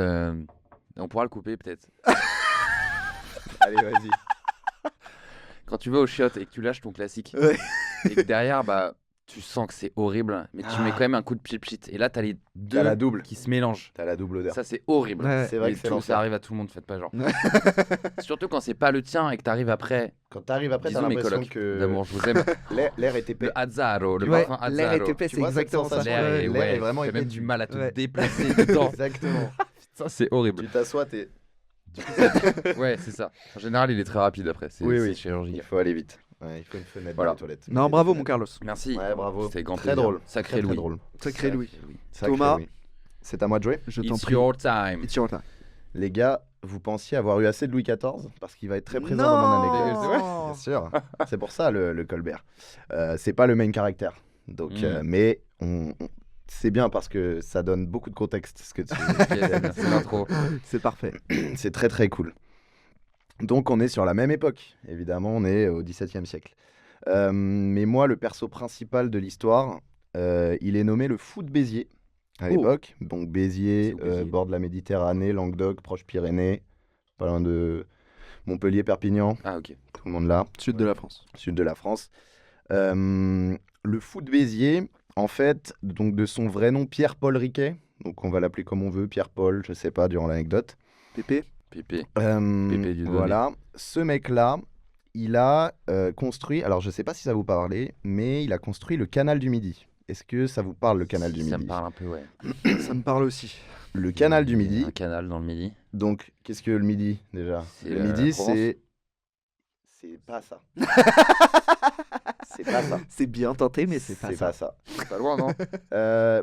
On pourra le couper peut-être. Allez, vas-y. Quand tu vas au chiottes et que tu lâches ton classique, Ouais. et que derrière, bah, tu sens que c'est horrible, mais tu Ah. mets quand même un coup de pchit. Et là, t'as les deux T'as la double. qui se mélangent. T'as la double odeur. Ça, c'est horrible. Ouais. C'est vrai Et que c'est tout, l'enfer. ça arrive à tout le monde, faites pas genre. Surtout quand c'est pas le tien et que t'arrives après. Quand t'arrives après, t'as Bisous mes l'impression colocs que d'amour, je vous aime. l'air est épais. Le Azzaro, le Ouais, parfum l'air Azzaro. est épais, Tu c'est vois cette exactement ça. sensation L'air Ouais, est, l'air est ouais, vraiment t'as même épais. du mal à te Ouais. déplacer dedans. Exactement. Ça, c'est horrible. Tu t'assois, t'es. Ouais, c'est ça. En général, il est très rapide après. C'est Oui, c'est oui. Il chirurgical. faut aller vite. Ouais, il faut une fenêtre Voilà. dans les toilettes. Non, bravo, mon Carlos. Merci. Ouais, bravo. C'était grand Très plaisir. drôle. Sacré Très, très Louis. drôle. Sacré Louis. Sacré Thomas. Louis. C'est à moi de jouer. Je t'en It's prie. your time. It's your time. Les gars, vous pensiez avoir eu assez de Louis XIV parce qu'il va être très présent dans mon anecdote. C'est vrai Bien sûr. C'est pour ça le Colbert. C'est pas le main caractère. Donc, mais c'est bien parce que ça donne beaucoup de contexte. Ce que tu... Ok, merci l'intro. C'est parfait. C'est très très cool. Donc on est sur la même époque. Évidemment, on est au XVIIe siècle. Mais moi, le perso principal de l'histoire, il est nommé le fou de Béziers à l'époque. Donc Béziers, C'est où, Béziers bord de la Méditerranée, Languedoc, proche Pyrénées, pas loin de Montpellier, Perpignan, Ah, ok. tout le monde là, Sud de la France. sud de la France. Le fou de Béziers, en fait, donc de son vrai nom Pierre-Paul Riquet, donc on va l'appeler comme on veut, Pierre-Paul, je sais pas, durant l'anecdote. Pépé. Pépé. Pépé Dieudonné. voilà, ce mec-là, il a construit, alors je sais pas si ça vous parle, mais il a construit le canal du Midi. Est-ce que ça vous parle, le canal du Ça Midi? me parle un peu, ouais. Ça me parle aussi. Le canal du Midi, Un canal dans le Midi. donc qu'est-ce que le Midi déjà? C'est, Le la Midi, Provence. c'est pas ça. C'est pas ça. C'est bien tenté, mais c'est pas ça. ça. C'est pas loin, non?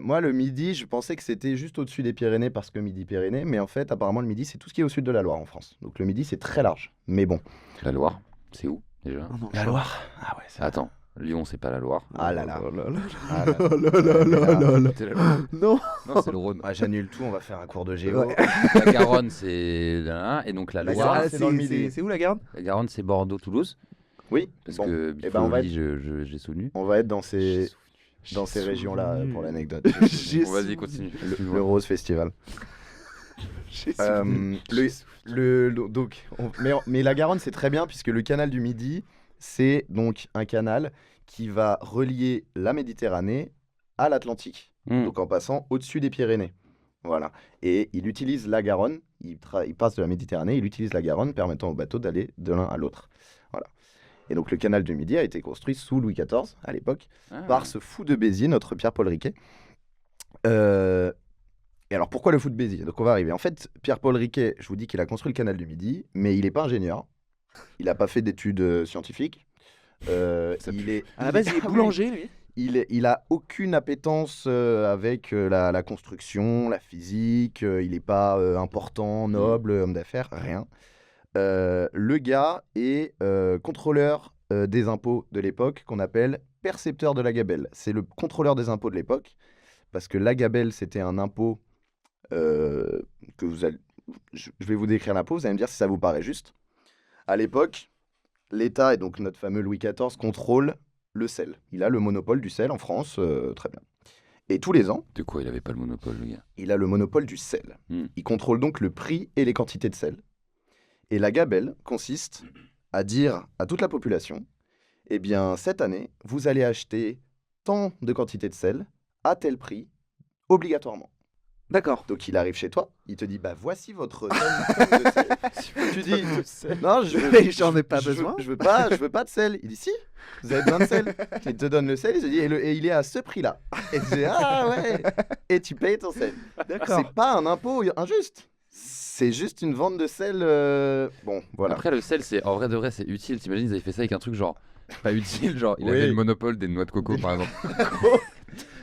Moi, le Midi, je pensais que c'était juste au-dessus des Pyrénées parce que Midi-Pyrénées, mais en fait, apparemment, le Midi, c'est tout ce qui est au sud de la Loire en France. Donc le Midi, c'est très large. Mais bon. La Loire. C'est où, déjà? Oh non, La Loire. Ah ouais, ça. Attends. Lyon, c'est pas la Loire. Ah là là. Oh là là. Ah là là. Oh là là là là là. C'est la Loire. Non. Non, c'est le Rhône. Ah, j'annule tout, on va faire un cours de géo. Ouais. La Garonne, c'est là, et donc la La Loire. Garonne, c'est dans le Midi. C'est où la Garonne? La Garonne, c'est Bordeaux-Toulouse. Oui, Parce bon. que Eh ben, on va Bifoli, j'ai souvenu. On va être dans ces, J'ai dans ces souvenu. régions-là pour l'anecdote. J'ai Bon, vas-y, souvenu. continue. Le Rose Festival. J'ai souvenu. Donc, mais la Garonne, c'est très bien puisque le canal du Midi, c'est donc un canal qui va relier la Méditerranée à l'Atlantique, donc en passant au-dessus des Pyrénées. Voilà. Et il utilise la Garonne, il passe de la Méditerranée, il utilise la Garonne, permettant aux bateaux d'aller de l'un à l'autre. Voilà. Et donc le canal du Midi a été construit sous Louis XIV, à l'époque, par ce fou de Béziers, notre Pierre-Paul Riquet. Et alors pourquoi le fou de Béziers? Donc on va arriver. En fait, Pierre-Paul Riquet, je vous dis qu'il a construit le canal du Midi, mais il n'est pas ingénieur. Il n'a pas fait d'études scientifiques. Il est, À la base, il est Ah oui. boulanger, lui. Il a aucune appétence avec la construction, la physique. Il n'est pas important, noble, homme d'affaires, rien. Le gars est contrôleur des impôts de l'époque, qu'on appelle percepteur de la gabelle. C'est le contrôleur des impôts de l'époque, parce que la gabelle, c'était un impôt que vous allez... Je vais vous décrire l'impôt, vous allez me dire si ça vous paraît juste. À l'époque, l'État, et donc notre fameux Louis XIV, contrôle le sel. Il a le monopole du sel en France, très bien. Et tous les ans, De quoi il avait pas le monopole, le gars? il a le monopole du sel. Il contrôle donc le prix et les quantités de sel. Et la gabelle consiste à dire à toute la population, eh bien, cette année, vous allez acheter tant de quantité de sel à tel prix, obligatoirement. D'accord. Donc il arrive chez toi, il te dit bah voici votre tonne de sel. Tu dis non, J'en ai pas je veux- besoin. je veux pas de sel. Il dit si, vous avez besoin de sel. Il te donne le sel, il te dit et il est à ce prix-là. Et tu dis ah ouais. Et tu payes ton sel. D'accord. C'est pas un impôt injuste. C'est juste une vente de sel. Bon, voilà. Après, le sel, c'est en vrai de vrai, c'est utile. T'imagines, ils avaient fait ça avec un truc genre pas utile, genre il Oui. avait le monopole des noix de coco par exemple.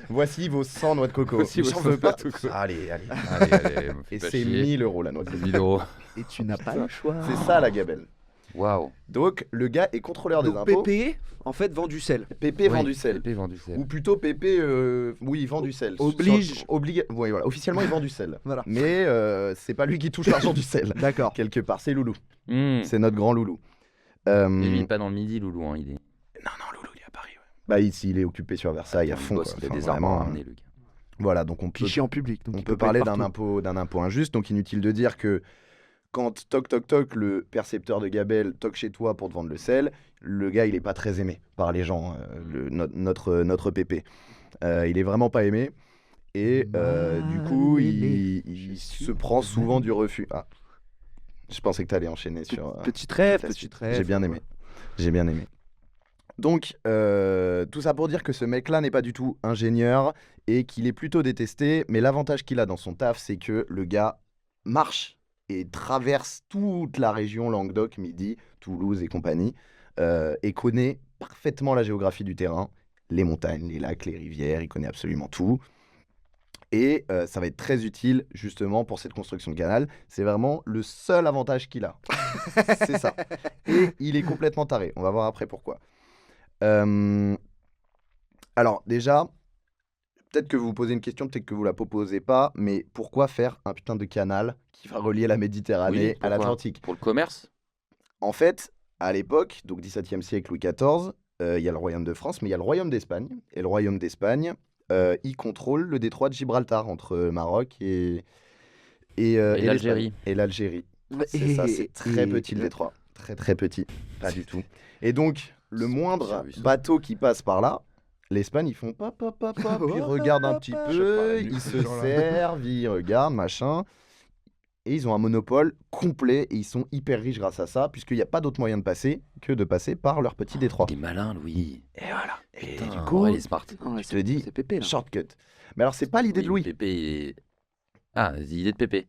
Voici vos 100 noix de coco. Voici vos J'en 100 veux noix pas. de coco. Allez. Allez, me fais Et pas c'est chier. 1000 euros la noix de coco. 1000 euros. Et tu n'as pas le choix. C'est ça la gabelle. Waouh. Donc le gars est contrôleur des Donc impôts. PP, en fait, vend du sel. Pépé vend du sel. Pépé vend du sel. Ou plutôt Pépé, oui, il vend du sel. Oblige. Oui, voilà. Officiellement, il vend du sel. Voilà. Mais c'est pas lui qui touche l'argent du sel. D'accord. Quelque part, c'est Loulou. Mmh. C'est notre grand Loulou. Il vit pas dans le midi, Loulou. Hein. Il est. Non, Loulou, il est à Paris. Ouais. Bah, ici, il est occupé sur Versailles à fond. boss, Quoi. il a Enfin, des armes à vraiment, ramener, le gars. Voilà, donc on peut, Puis chie en public. Donc on il peut pas parler être d'un partout. impôt injuste. Donc inutile de dire que quand toc toc toc, le percepteur de gabelle toque chez toi pour te vendre le sel, le gars, il est pas très aimé par les gens, notre Pépé. Il est vraiment pas aimé. Et du coup, il se prend souvent du refus. Ah, je pensais que tu allais enchaîner sur. Petite rêve, la petite suite. rêve. J'ai bien aimé. J'ai bien aimé. Donc, tout ça pour dire que ce mec-là n'est pas du tout ingénieur et qu'il est plutôt détesté. Mais l'avantage qu'il a dans son taf, c'est que le gars marche et traverse toute la région Languedoc, Midi, Toulouse et compagnie et connaît parfaitement la géographie du terrain, les montagnes, les lacs, les rivières, il connaît absolument tout. Et ça va être très utile justement pour cette construction de canal. C'est vraiment le seul avantage qu'il a. C'est ça. Et il est complètement taré. On va voir après pourquoi. Alors déjà, peut-être que vous vous posez une question, peut-être que vous la posez pas, mais pourquoi faire un putain de canal qui va relier la Méditerranée Oui, à pourquoi l'Atlantique? Pour le commerce. En fait, à l'époque, donc XVIIe siècle, Louis XIV, il y a le royaume de France, mais il y a le royaume d'Espagne. Et le royaume d'Espagne, il contrôle le détroit de Gibraltar entre Maroc et l'Espagne. l'Algérie. Et l'Algérie. C'est ça, c'est très petit le détroit. Très très petit. Pas du tout. Et donc, le moindre J'ai vu ça. bateau qui passe par là, l'Espagne, ils font pop, pop, pop, pop, ils regardent un petit Je sais pas, peu, du ils coup, se ces gens-là. servent, ils regardent, machin. Et ils ont un monopole complet et ils sont hyper riches grâce à ça, puisqu'il n'y a pas d'autre moyen de passer que de passer par leur petit détroit. Il est malin, Louis. Et voilà. Et Putain, du en coup, vrai, il est smart. Ouais, je te dis, c'est Pépé là. shortcut. Mais alors, c'est pas l'idée de Oui, Louis. Pépé, il est. Ah, l'idée de Pépé.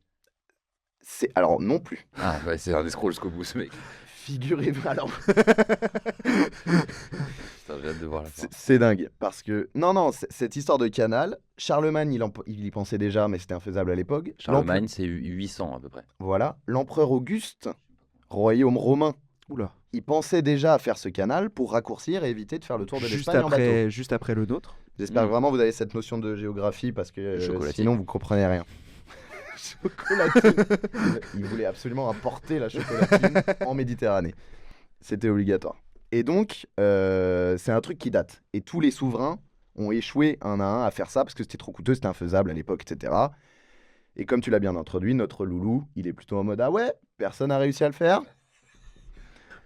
C'est alors non plus. Ah, ouais, c'est un escroc jusqu'au bout, ce mec. Figurez-vous. Alors, Putain, j'ai hâte de voir la fin. c'est dingue parce que non, cette histoire de canal, Charlemagne, il y pensait déjà, mais c'était infaisable à l'époque. Charlemagne, c'est 800 à peu près. Voilà, l'empereur Auguste, royaume romain, Oula. il pensait déjà à faire ce canal pour raccourcir et éviter de faire le tour de Juste l'Espagne en bateau. juste après le nôtre. J'espère Mm. que vraiment vous avez cette notion de géographie parce que chocolatine. sinon vous comprenez rien. Chocolatine. Il voulait absolument importer la chocolatine en Méditerranée. C'était obligatoire. Et donc, c'est un truc qui date. Et tous les souverains ont échoué un à un à faire ça parce que c'était trop coûteux, c'était infaisable à l'époque, etc. Et comme tu l'as bien introduit, notre loulou, il est plutôt en mode ah ouais, personne n'a réussi à le faire.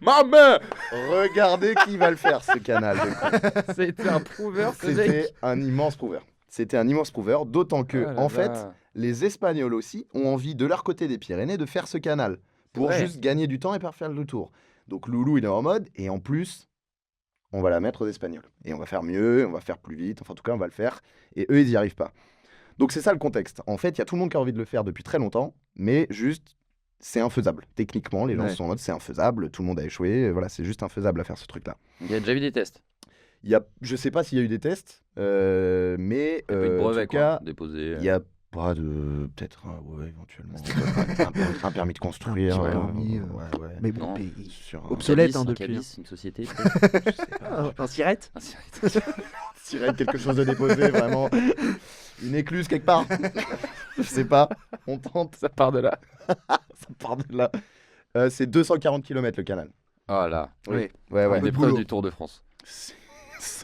Maman. Regardez qui va le faire ce canal. de con. C'était un prouveur, ce C'était mec. un immense prouveur. C'était un immense prouveur, d'autant que, Oh là en fait, là. les Espagnols aussi ont envie de leur côté des Pyrénées de faire ce canal pour Ouais. juste gagner du temps et pas faire le tour. Donc Loulou, il est en mode, et en plus, on va la mettre aux Espagnols. Et on va faire mieux, on va faire plus vite, enfin en tout cas, on va le faire. Et eux, ils n'y arrivent pas. Donc c'est ça le contexte. En fait, il y a tout le monde qui a envie de le faire depuis très longtemps, mais juste, c'est infaisable. Techniquement, les gens Ouais. sont en mode, c'est infaisable, tout le monde a échoué, voilà, c'est juste infaisable à faire ce truc-là. Il y a déjà eu des tests. Je sais pas s'il y a eu des tests, mais Il y a pas eu de en brevet, tout cas, quoi. Déposé. il y a pas de. Peut-être, ouais, éventuellement. un permis de construire. Un petit permis, ouais. Mais bon, Non. pays. Sur un- Obsolète, Cabis, hein, un depuis. Cabis, une société. je sais pas. Un sirette Un Sirette. Tirer quelque chose de déposé, vraiment. Une écluse quelque part. Je sais pas. On tente. Ça part de là. Ça part de là. C'est 240 km le canal. Oh là. Oui. Ouais. Une peu de épreuve boulot. du Tour de France.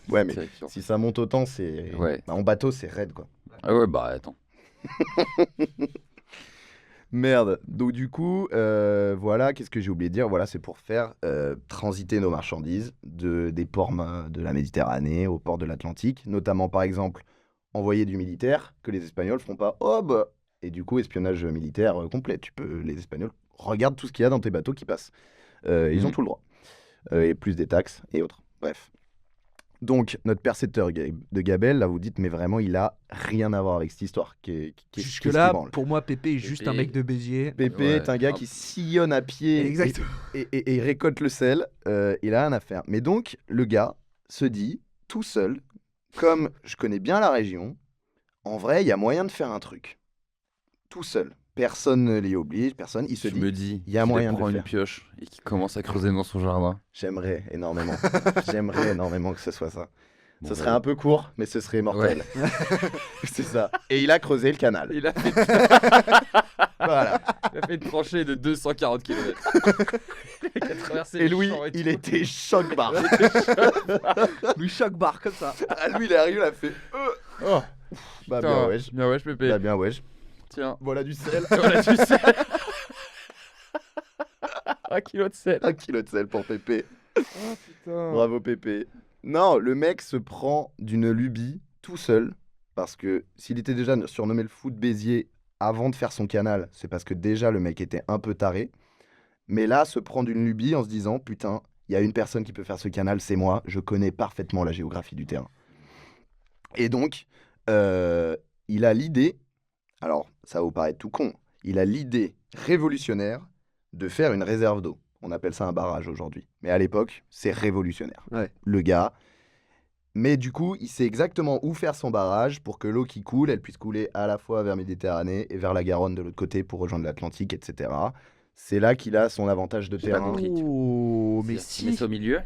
Ouais, mais Terrifiant. si ça monte autant, c'est. Ouais. Bah, en bateau, c'est raide, quoi. Ah ouais, bah attends. Merde. Donc du coup, voilà, qu'est-ce que j'ai oublié de dire? Voilà, c'est pour faire transiter nos marchandises des ports de la Méditerranée au port de l'Atlantique, notamment par exemple envoyer du militaire que les Espagnols feront pas. Oh bah. Et du coup, espionnage militaire complet. Les Espagnols regardent tout ce qu'il y a dans tes bateaux qui passent. Ils ont tout le droit. Et plus des taxes et autres. Bref. Donc, notre percepteur de Gabelle, là, vous dites, mais vraiment, il a rien à voir avec cette histoire. Jusque-là, pour moi, Pépé est juste un mec de Béziers. Pépé est un gars qui sillonne à pied et récolte le sel. Il a rien à faire. Mais donc, le gars se dit, tout seul, comme je connais bien la région, en vrai, il y a moyen de faire un truc. Tout seul. Personne ne l'y oblige, personne. Il se dit, me dis, il y a moyen de prendre le une faire. pioche et qui commence à creuser dans son jardin. J'aimerais énormément. J'aimerais énormément que ce soit ça. Bon, Ce serait un peu court, mais ce serait mortel. Ouais. C'est ça. Et il a creusé le canal. Il a fait, Voilà. il a fait une tranchée de 240 km. Il a traversé Et les Louis, champs il tout. était choc-barre. Louis Choc-Barre comme ça. Ah, lui, il est arrivé, il a fait oh. Bah bien wesh. Bien wesh, Pépé. Bah bien wesh. Tiens. Voilà du sel. Voilà, tu sais. 1 kilo de sel. 1 kilo de sel pour Pépé. Oh putain. Bravo Pépé. Non, le mec se prend d'une lubie tout seul. Parce que s'il était déjà surnommé le fou de Béziers avant de faire son canal, c'est parce que déjà le mec était un peu taré. Mais là, se prend d'une lubie en se disant putain, il y a une personne qui peut faire ce canal, c'est moi. Je connais parfaitement la géographie du terrain. Et donc, il a l'idée, alors ça va vous paraître tout con, il a l'idée révolutionnaire de faire une réserve d'eau. On appelle ça un barrage aujourd'hui. Mais à l'époque, c'est révolutionnaire. Ouais. Le gars. Mais du coup, il sait exactement où faire son barrage pour que l'eau qui coule, elle puisse couler à la fois vers Méditerranée et vers la Garonne de l'autre côté pour rejoindre l'Atlantique, etc. C'est là qu'il a son avantage de J'ai pas terrain. compris. Oh, mais Il si. met ça au milieu.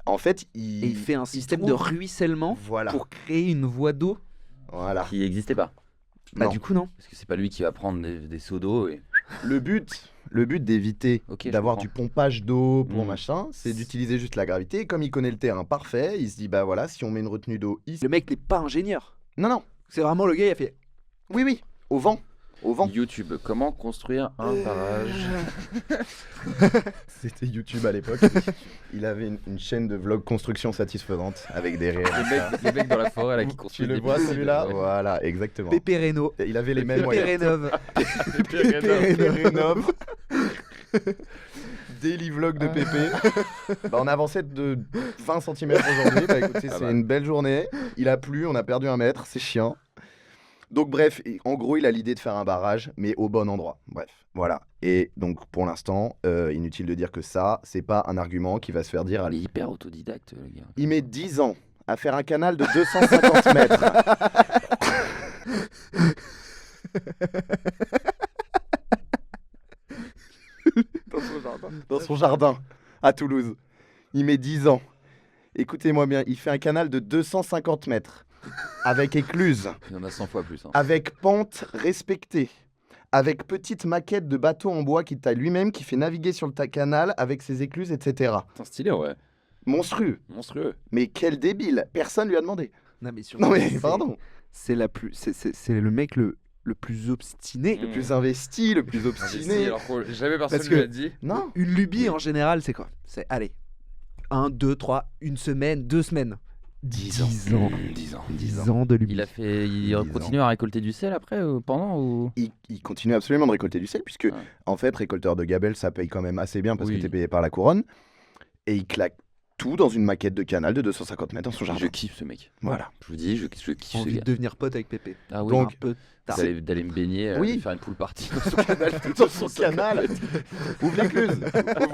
En fait, Et il fait un système de trouve- ruissellement Voilà. pour créer une voie d'eau. Voilà. Qui n'existait pas. Bah Non. du coup non. Parce que c'est pas lui qui va prendre des seaux d'eau. Et... Le but d'éviter Ok, je d'avoir comprends. du pompage d'eau pour Mm. machin, c'est d'utiliser juste la gravité. Et comme il connaît le terrain parfait, il se dit bah voilà, si on met une retenue d'eau ici. Le mec n'est pas ingénieur. Non, non. C'est vraiment le gars, il a fait. Oui, oui. Au vent. Au vent. YouTube, comment construire un barrage. C'était YouTube à l'époque. Il avait une chaîne de vlog construction satisfaisante avec des réels. Les mecs dans la forêt là qui Tu construisent le des vois piscines, celui-là ouais. Voilà, exactement. Pépé Reno. Il avait les mêmes Pépé moyens. Rénove. Pépé rénove. Daily vlog de Pépé. Bah, on avançait de 20 cm aujourd'hui. Bah écoutez, c'est une belle journée. Il a plu, on a perdu 1 mètre, c'est chiant. Donc bref, en gros, il a l'idée de faire un barrage, mais au bon endroit. Bref, voilà. Et donc pour l'instant, inutile de dire que ça, c'est pas un argument qui va se faire dire à Il est lui. hyper autodidacte, le gars. Il met 10 ans à faire un canal de 250 mètres. Dans son jardin, à Toulouse. Il met 10 ans. Écoutez-moi bien, il fait un canal de 250 mètres. Avec écluse, Il y en a 100 fois plus. Hein. avec pente respectée, avec petite maquette de bateau en bois qu'il taille lui-même, qui fait naviguer sur le canal avec ses écluses, etc. C'est stylé, ouais. Monstrueux. Monstrueux. Mais quel débile. Personne lui a demandé. Non mais surtout, Non mais c'est- pardon. C'est c'est le mec le plus obstiné. Le plus investi, le plus obstiné. Alors que jamais personne Parce ne que- l'a dit. Non. Une lubie Oui. en général, c'est quoi? C'est allez, 1, 2, 3, une semaine, 2 semaines. 10 ans. 10 ans. 10 ans. 10 ans de lubie. Il 10 ans. continue à récolter du sel après ou pendant ou... Il continue absolument de récolter du sel, puisque Ah. en fait, récolteur de gabelle, ça paye quand même assez bien parce Oui. que t'es payé par la couronne. Et il claque tout dans une maquette de canal de 250 mètres dans son jardin. Je kiffe ce mec. Voilà. Je vous dis, je kiffe ce Envie gars. de devenir pote avec Pépé. Ah oui, Donc, Un peu tard. d'aller me baigner, Oui. de faire une pool party dans son canal. Dans son canal. Ouvre l'écluse.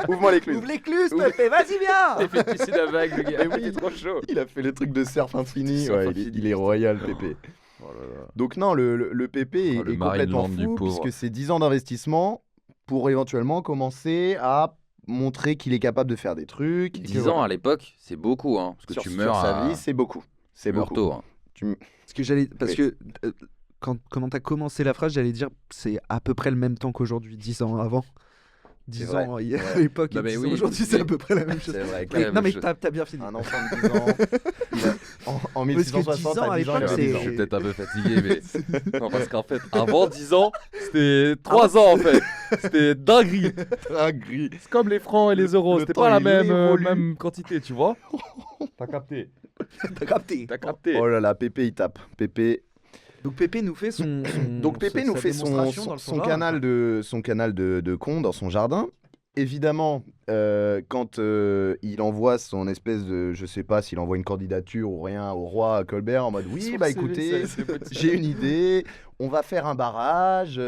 Ouvre-moi l'écluse. Ouvre l'écluse, Ouvre- Pépé, vas-y viens. Il fait piscine à vagues, le gars. Eh oui. Il est trop chaud. Il a fait le truc de surf infini. Surf Ouais, infini. il est royal, Pépé. Oh là là. Donc non, le PP Oh, le est complètement Marineland du fou, pauvre. puisque c'est 10 ans d'investissement pour éventuellement commencer à montrer qu'il est capable de faire des trucs. et que 10 ans voilà. à l'époque, c'est beaucoup, hein. Parce que sur, tu sur meurs sa à... vie, c'est beaucoup. C'est tu meurs beaucoup. tôt, hein. Parce Oui. que quand t'as commencé la phrase, j'allais dire c'est à peu près le même temps qu'aujourd'hui, 10 ans avant. 10 vrai. ans à l'époque Non, et mais 10 ans oui, aujourd'hui, c'est mais- à peu près la même chose. C'est vrai. Ouais, Mais- même non mais chose. t'as bien fini. Un enfant de 10 ans, en Parce que 1660, 10 ans, à à 10 ans, il l'époque, avait c'est- 10 ans. Je suis peut-être un peu fatigué, mais... non, parce qu'en fait, avant 10 ans, c'était 3 ans, en fait. C'était dinguerie. Dinguerie. C'est comme les francs et les euros. Le C'était temps, pas la il même, évolue. même quantité, tu vois. T'as capté. T'as capté. T'as capté. Oh là là, Pépé, il tape. Pépé. Donc Pépé nous fait Donc Pépé nous sa fait démonstration dans le son genre, canal de con dans son jardin. Évidemment, quand il envoie son espèce de, je sais pas s'il envoie une candidature ou rien au roi Colbert en mode oui, Son bah CV, écoutez, c'est possible. j'ai une idée, on va faire un barrage.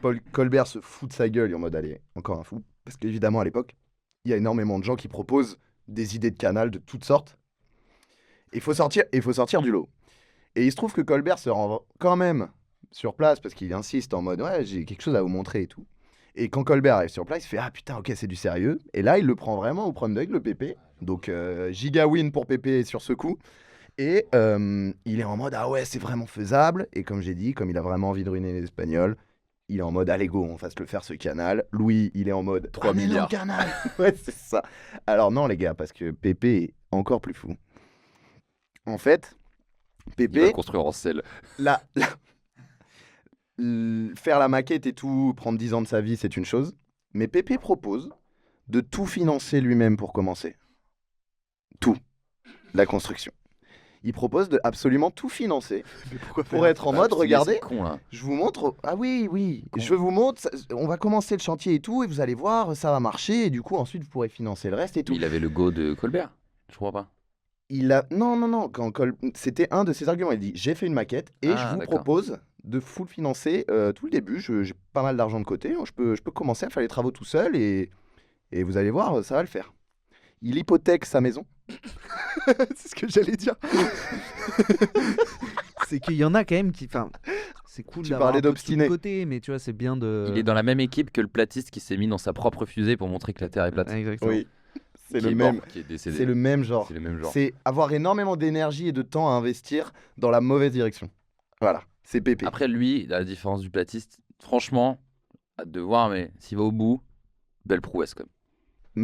Paul Colbert se fout de sa gueule, il est en mode allez, encore un fou. Parce qu'évidemment, à l'époque, il y a énormément de gens qui proposent des idées de canal de toutes sortes. Il faut sortir du lot. Et il se trouve que Colbert se rend quand même sur place parce qu'il insiste en mode ouais, j'ai quelque chose à vous montrer et tout. Et quand Colbert arrive sur place, il fait ah putain, ok, c'est du sérieux. Et là, il le prend vraiment au premier degré, le Pépé. Donc giga win pour Pépé sur ce coup. Et il est en mode ah ouais, c'est vraiment faisable. Et comme j'ai dit, comme il a vraiment envie de ruiner les Espagnols, il est en mode allez go, on fasse le faire ce canal. Louis, il est en mode 3 ramenez-le milliards. au canal. Ouais, c'est ça. Alors non les gars, parce que Pépé est encore plus fou. En fait, Il va Pépé, le construire en sel. faire la maquette et tout, prendre 10 ans de sa vie, c'est une chose. Mais Pépé propose de tout financer lui-même pour commencer. Tout. La construction. Il propose de absolument tout financer pour être en mode, regardez, C'est con là. je vous montre. Ah oui, oui, Con. je vous montre. On va commencer le chantier et tout, et vous allez voir, ça va marcher. Et du coup, ensuite, vous pourrez financer le reste et tout. Mais il avait le go de Colbert. Je crois pas. Non. C'était un de ses arguments. Il dit j'ai fait une maquette et Ah, je vous d'accord. propose de full financer tout le début. J'ai pas mal d'argent de côté. Je peux commencer à faire les travaux tout seul et vous allez voir, ça va le faire. Il hypothèque sa maison. C'est ce que j'allais dire. C'est qu'il y en a quand même qui. Enfin, c'est cool Tu d'avoir parlais un peu de d'obstiné. tout côté, mais tu vois, c'est bien de. Il est dans la même équipe que le platiste qui s'est mis dans sa propre fusée pour montrer que la Terre est plate. Exactement. Oui, c'est Qui le est même. mort, qui est décédé. C'est le même genre. C'est le même genre. C'est avoir énormément d'énergie et de temps à investir dans la mauvaise direction. Voilà, c'est Pépé. Après, lui, à la différence du platiste, franchement, hâte de voir, mais s'il va au bout, belle prouesse quand même.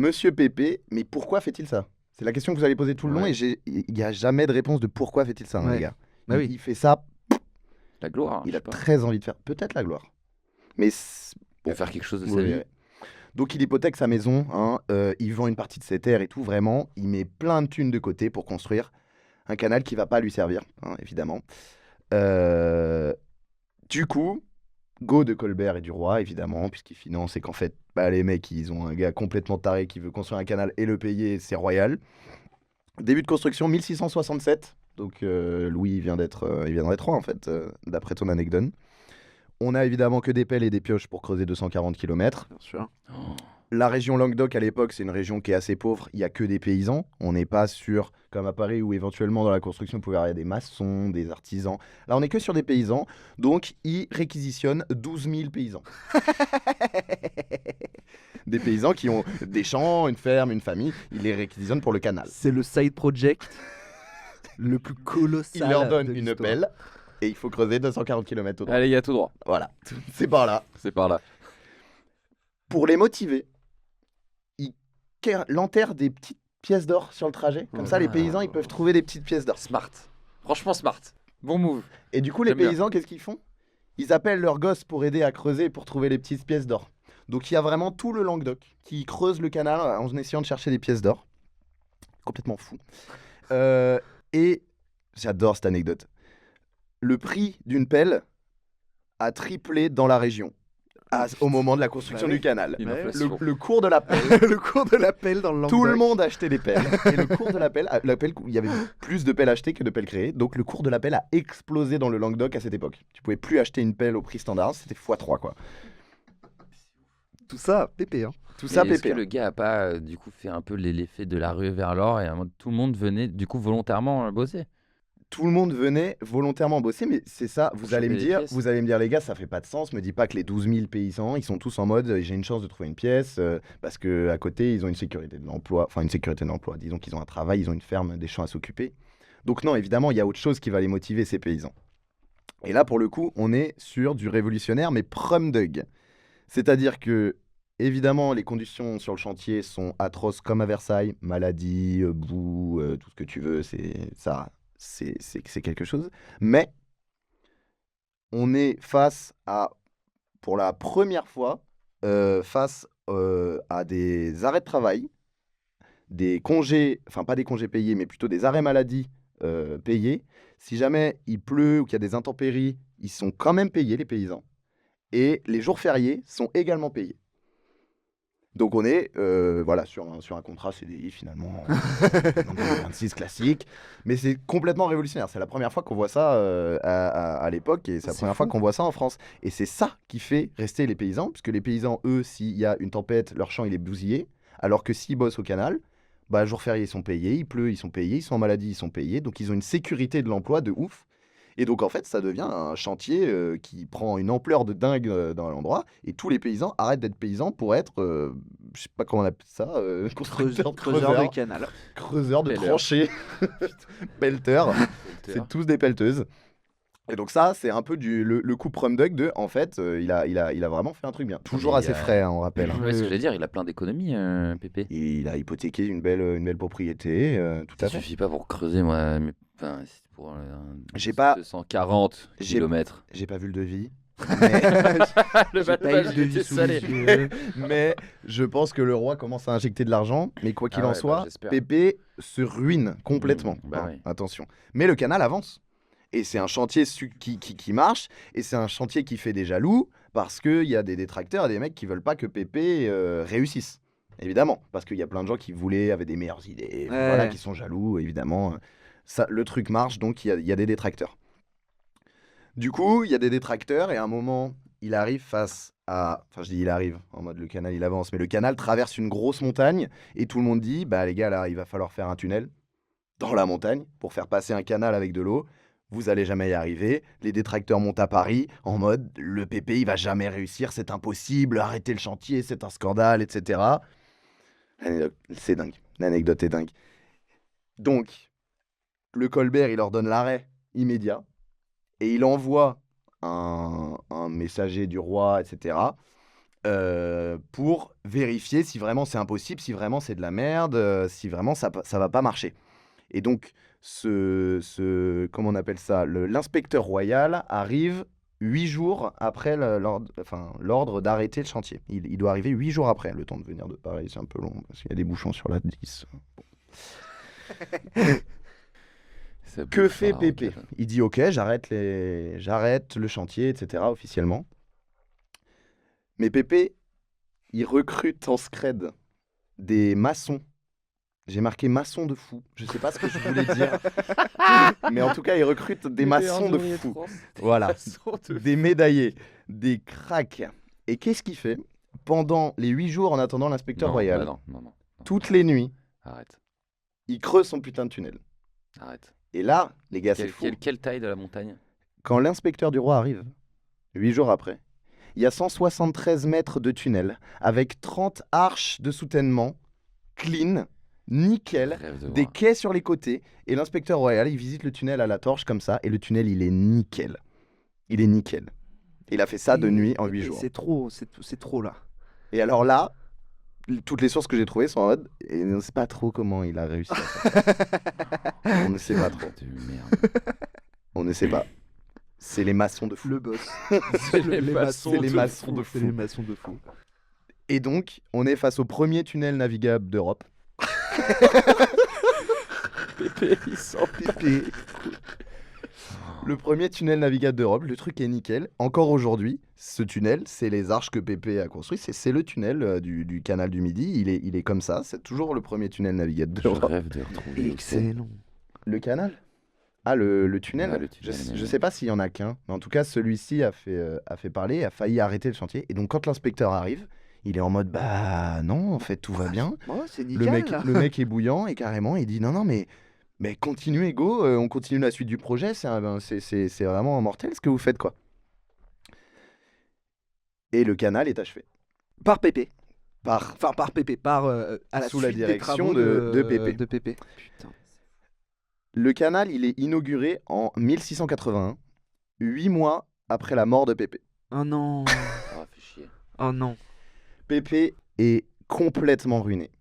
Monsieur Pépé, mais pourquoi fait-il ça? C'est la question que vous allez poser tout le long Ouais. et il n'y a jamais de réponse de pourquoi fait-il ça, hein, Ouais. les gars. Bah oui. Il fait ça, La gloire, hein, il je a sais pas. très envie de faire. Peut-être la gloire. Mais Il va faire quelque chose de vous sa vie. verrez. Donc il hypothèque sa maison, hein, il vend une partie de ses terres et tout, vraiment. Il met plein de thunes de côté pour construire un canal qui va pas lui servir, hein, évidemment. Du coup, go de Colbert et du roi, évidemment, puisqu'il finance et qu'en fait, bah, les mecs, ils ont un gars complètement taré qui veut construire un canal et le payer, c'est royal. Début de construction 1667, donc Louis vient d'être roi en fait, d'après ton anecdote. On a évidemment que des pelles et des pioches pour creuser 240 km. Bien sûr. Oh, La région Languedoc à l'époque, c'est une région qui est assez pauvre, il n'y a que des paysans. On n'est pas sur, comme à Paris, où éventuellement dans la construction, il pouvait y avoir des maçons, des artisans. Là, on n'est que sur des paysans, donc ils réquisitionnent 12 000 paysans. Des paysans qui ont des champs, une ferme, une famille, ils les réquisitionnent pour le canal. C'est le side project le plus colossal. Ils leur donnent de une l'histoire. pelle et il faut creuser 240 km au droit. Allez, il y a tout droit. Voilà, c'est par là. C'est par là. Pour les motiver, ils l'enterrent des petites pièces d'or sur le trajet. Comme ça, les paysans, ils peuvent trouver des petites pièces d'or. Smart. Franchement, smart. Bon move. Et du coup, les J'aime bien. paysans, qu'est-ce qu'ils font? Ils appellent leurs gosses pour aider à creuser, pour trouver les petites pièces d'or. Donc il y a vraiment tout le Languedoc qui creuse le canal en essayant de chercher des pièces d'or. Complètement fou. Et j'adore cette anecdote. Le prix d'une pelle a triplé dans la région au moment de la construction Bah oui. du canal. Une Ouais. inflation. Le cours de la pelle, Le cours de l'appel dans le Languedoc. tout le monde achetait des pelles. Et le cours de la pelle, il y avait plus de pelles achetées que de pelles créées. Donc le cours de la pelle a explosé dans le Languedoc à cette époque. Tu pouvais plus acheter une pelle au prix standard, c'était x3 quoi. Tout ça, Pépé. Hein. Tout ça, Et est-ce que Pépé. le gars a pas du coup fait un peu l'effet de la rue vers l'or et tout le monde venait du coup volontairement bosser? Tout le monde venait volontairement bosser, mais c'est ça, Pour vous allez me choper les dire, pièces. les gars, ça fait pas de sens, me dis pas que les 12 000 paysans, ils sont tous en mode, j'ai une chance de trouver une pièce, parce que à côté, ils ont une sécurité de l'emploi, disons qu'ils ont un travail, ils ont une ferme, des champs à s'occuper. Donc non, évidemment, il y a autre chose qui va les motiver, ces paysans. Et là, pour le coup, on est sur du révolutionnaire, mais prumdug. C'est-à-dire que, évidemment, les conditions sur le chantier sont atroces comme à Versailles, maladie, boue, tout ce que tu veux, c'est quelque chose. Mais on est face à, pour la première fois, face à des arrêts de travail, des congés, enfin pas des congés payés, mais plutôt des arrêts maladie payés. Si jamais il pleut ou qu'il y a des intempéries, ils sont quand même payés, les paysans. Et les jours fériés sont également payés. Donc on est voilà, sur un contrat CDI finalement, en 2026 classique, mais c'est complètement révolutionnaire. C'est la première fois qu'on voit ça à l'époque et c'est la première fois qu'on voit ça en France. Et c'est ça qui fait rester les paysans, puisque les paysans, eux, s'il y a une tempête, leur champ il est bousillé, alors que s'ils bossent au canal, bah, jour férié ils sont payés, il pleut ils sont payés, ils sont en maladie ils sont payés, donc ils ont une sécurité de l'emploi de ouf. Et donc en fait ça devient un chantier qui prend une ampleur de dingue dans l'endroit, et tous les paysans arrêtent d'être paysans pour être, je sais pas comment on appelle ça, Creuseur de canal. creuseur de Pelleur. tranchées, pelleteurs, c'est tous des pelleteuses. Et donc ça, c'est un peu le coup prom duck de, en fait, il a vraiment fait un truc bien. Toujours Mais, assez frais, hein, on rappelle. hein. Ouais, ce que j'allais dire, il a plein d'économies, Pépé. Il a hypothéqué une belle propriété, tout Ça à fait. suffit pas pour creuser, moi. Mais, enfin, c'est pour J'ai pas- 240 j'ai- kilomètres. J'ai pas vu le devis, mais, J'ai pas eu de devis sous les yeux. mais je pense que le roi commence à injecter de l'argent. Mais quoi qu'il Ah en ouais, soit, bah, j'espère. Pépé se ruine complètement. Bah hein, oui. Attention. Mais le canal avance. Et c'est un chantier qui marche. Et c'est un chantier qui fait des jaloux. Parce qu'il y a des détracteurs et des mecs qui veulent pas que Pépé réussisse. Évidemment. Parce qu'il y a plein de gens qui avaient des meilleures idées. Ouais. Voilà, qui sont jaloux, évidemment. Ça, le truc marche, donc il y a des détracteurs. Du coup, il y a des détracteurs. Et à un moment, il arrive face à... Enfin, je dis il arrive, en mode le canal, il avance. Mais le canal traverse une grosse montagne. Et tout le monde dit, bah les gars, là, il va falloir faire un tunnel dans la montagne pour faire passer un canal avec de l'eau. Vous allez jamais y arriver. Les détracteurs montent à Paris en mode le PP il va jamais réussir, c'est impossible, arrêtez le chantier, c'est un scandale, etc. C'est dingue. L'anecdote est dingue. Donc, le Colbert il leur donne l'arrêt immédiat et il envoie un messager du roi, etc. Pour vérifier si vraiment c'est impossible, si vraiment c'est de la merde, si vraiment ça va pas marcher. Et donc, comment on appelle ça, l'inspecteur royal arrive 8 jours après l'ordre d'arrêter le chantier. Il doit arriver 8 jours après, le temps de venir de Paris, c'est un peu long, parce qu'il y a des bouchons sur la 10. Ça Que bouffe fait un Pépé? roquette. Il dit ok, j'arrête le chantier, etc. officiellement. Mais Pépé, il recrute en scred des maçons. J'ai marqué maçon de fou. Je sais pas ce que je voulais dire. Mais en tout cas, il recrute des maçons de fou. Voilà. Des médaillés, des cracks. Et qu'est-ce qu'il fait pendant les 8 jours en attendant l'inspecteur Non, royal? bah non. Toutes les nuits, Arrête, il creuse son putain de tunnel. arrête. Et là, les gars, c'est fou. Quelle taille de la montagne? Quand l'inspecteur du roi arrive, 8 jours après, il y a 173 mètres de tunnel avec 30 arches de soutènement, clean, nickel, Rêve de des voir. quais sur les côtés. Et l'inspecteur royal, il visite le tunnel à la torche comme ça, et le tunnel, il est nickel. Il est nickel. Il a fait ça de nuit en 8 jours. C'est trop, c'est trop là. Et alors là, toutes les sources que j'ai trouvées sont en mode, et on ne sait pas trop comment il a réussi à faire ça. On ne sait pas trop. De merde. On ne sait pas. C'est les maçons de fou. Le boss. C'est les maçons C'est les de maçons de C'est fou. les maçons de fou. Et donc, on est face au premier tunnel navigable d'Europe. Pépé, il sort. Pépé. Le premier tunnel navigable d'Europe, le truc est nickel. Encore aujourd'hui, ce tunnel, c'est les arches que Pépé a construit. C'est le tunnel du canal du Midi. Il est comme ça. C'est toujours le premier tunnel navigable Je d'Europe. rêve de retrouver. Excellent. Le canal? Ah, le tunnel? Ouais, le tunnel, Je mais- sais pas s'il y en a qu'un. Mais en tout cas, celui-ci a fait parler, a failli arrêter le chantier. Et donc, quand l'inspecteur arrive, il est en mode bah non, en fait, tout va bien. Oh, c'est Le nickel. le mec est bouillant et carrément, il dit non, mais continuez, go, on continue la suite du projet, c'est vraiment mortel ce que vous faites, quoi. Et le canal est achevé. Par Pépé. Par... Enfin, par Pépé. À la Sous la suite des direction travaux de Pépé. De Pépé. Putain. Le canal, il est inauguré en 1681, 8 mois après la mort de Pépé. Oh non. Ah, fait chier. Oh non. Pépé est complètement ruiné.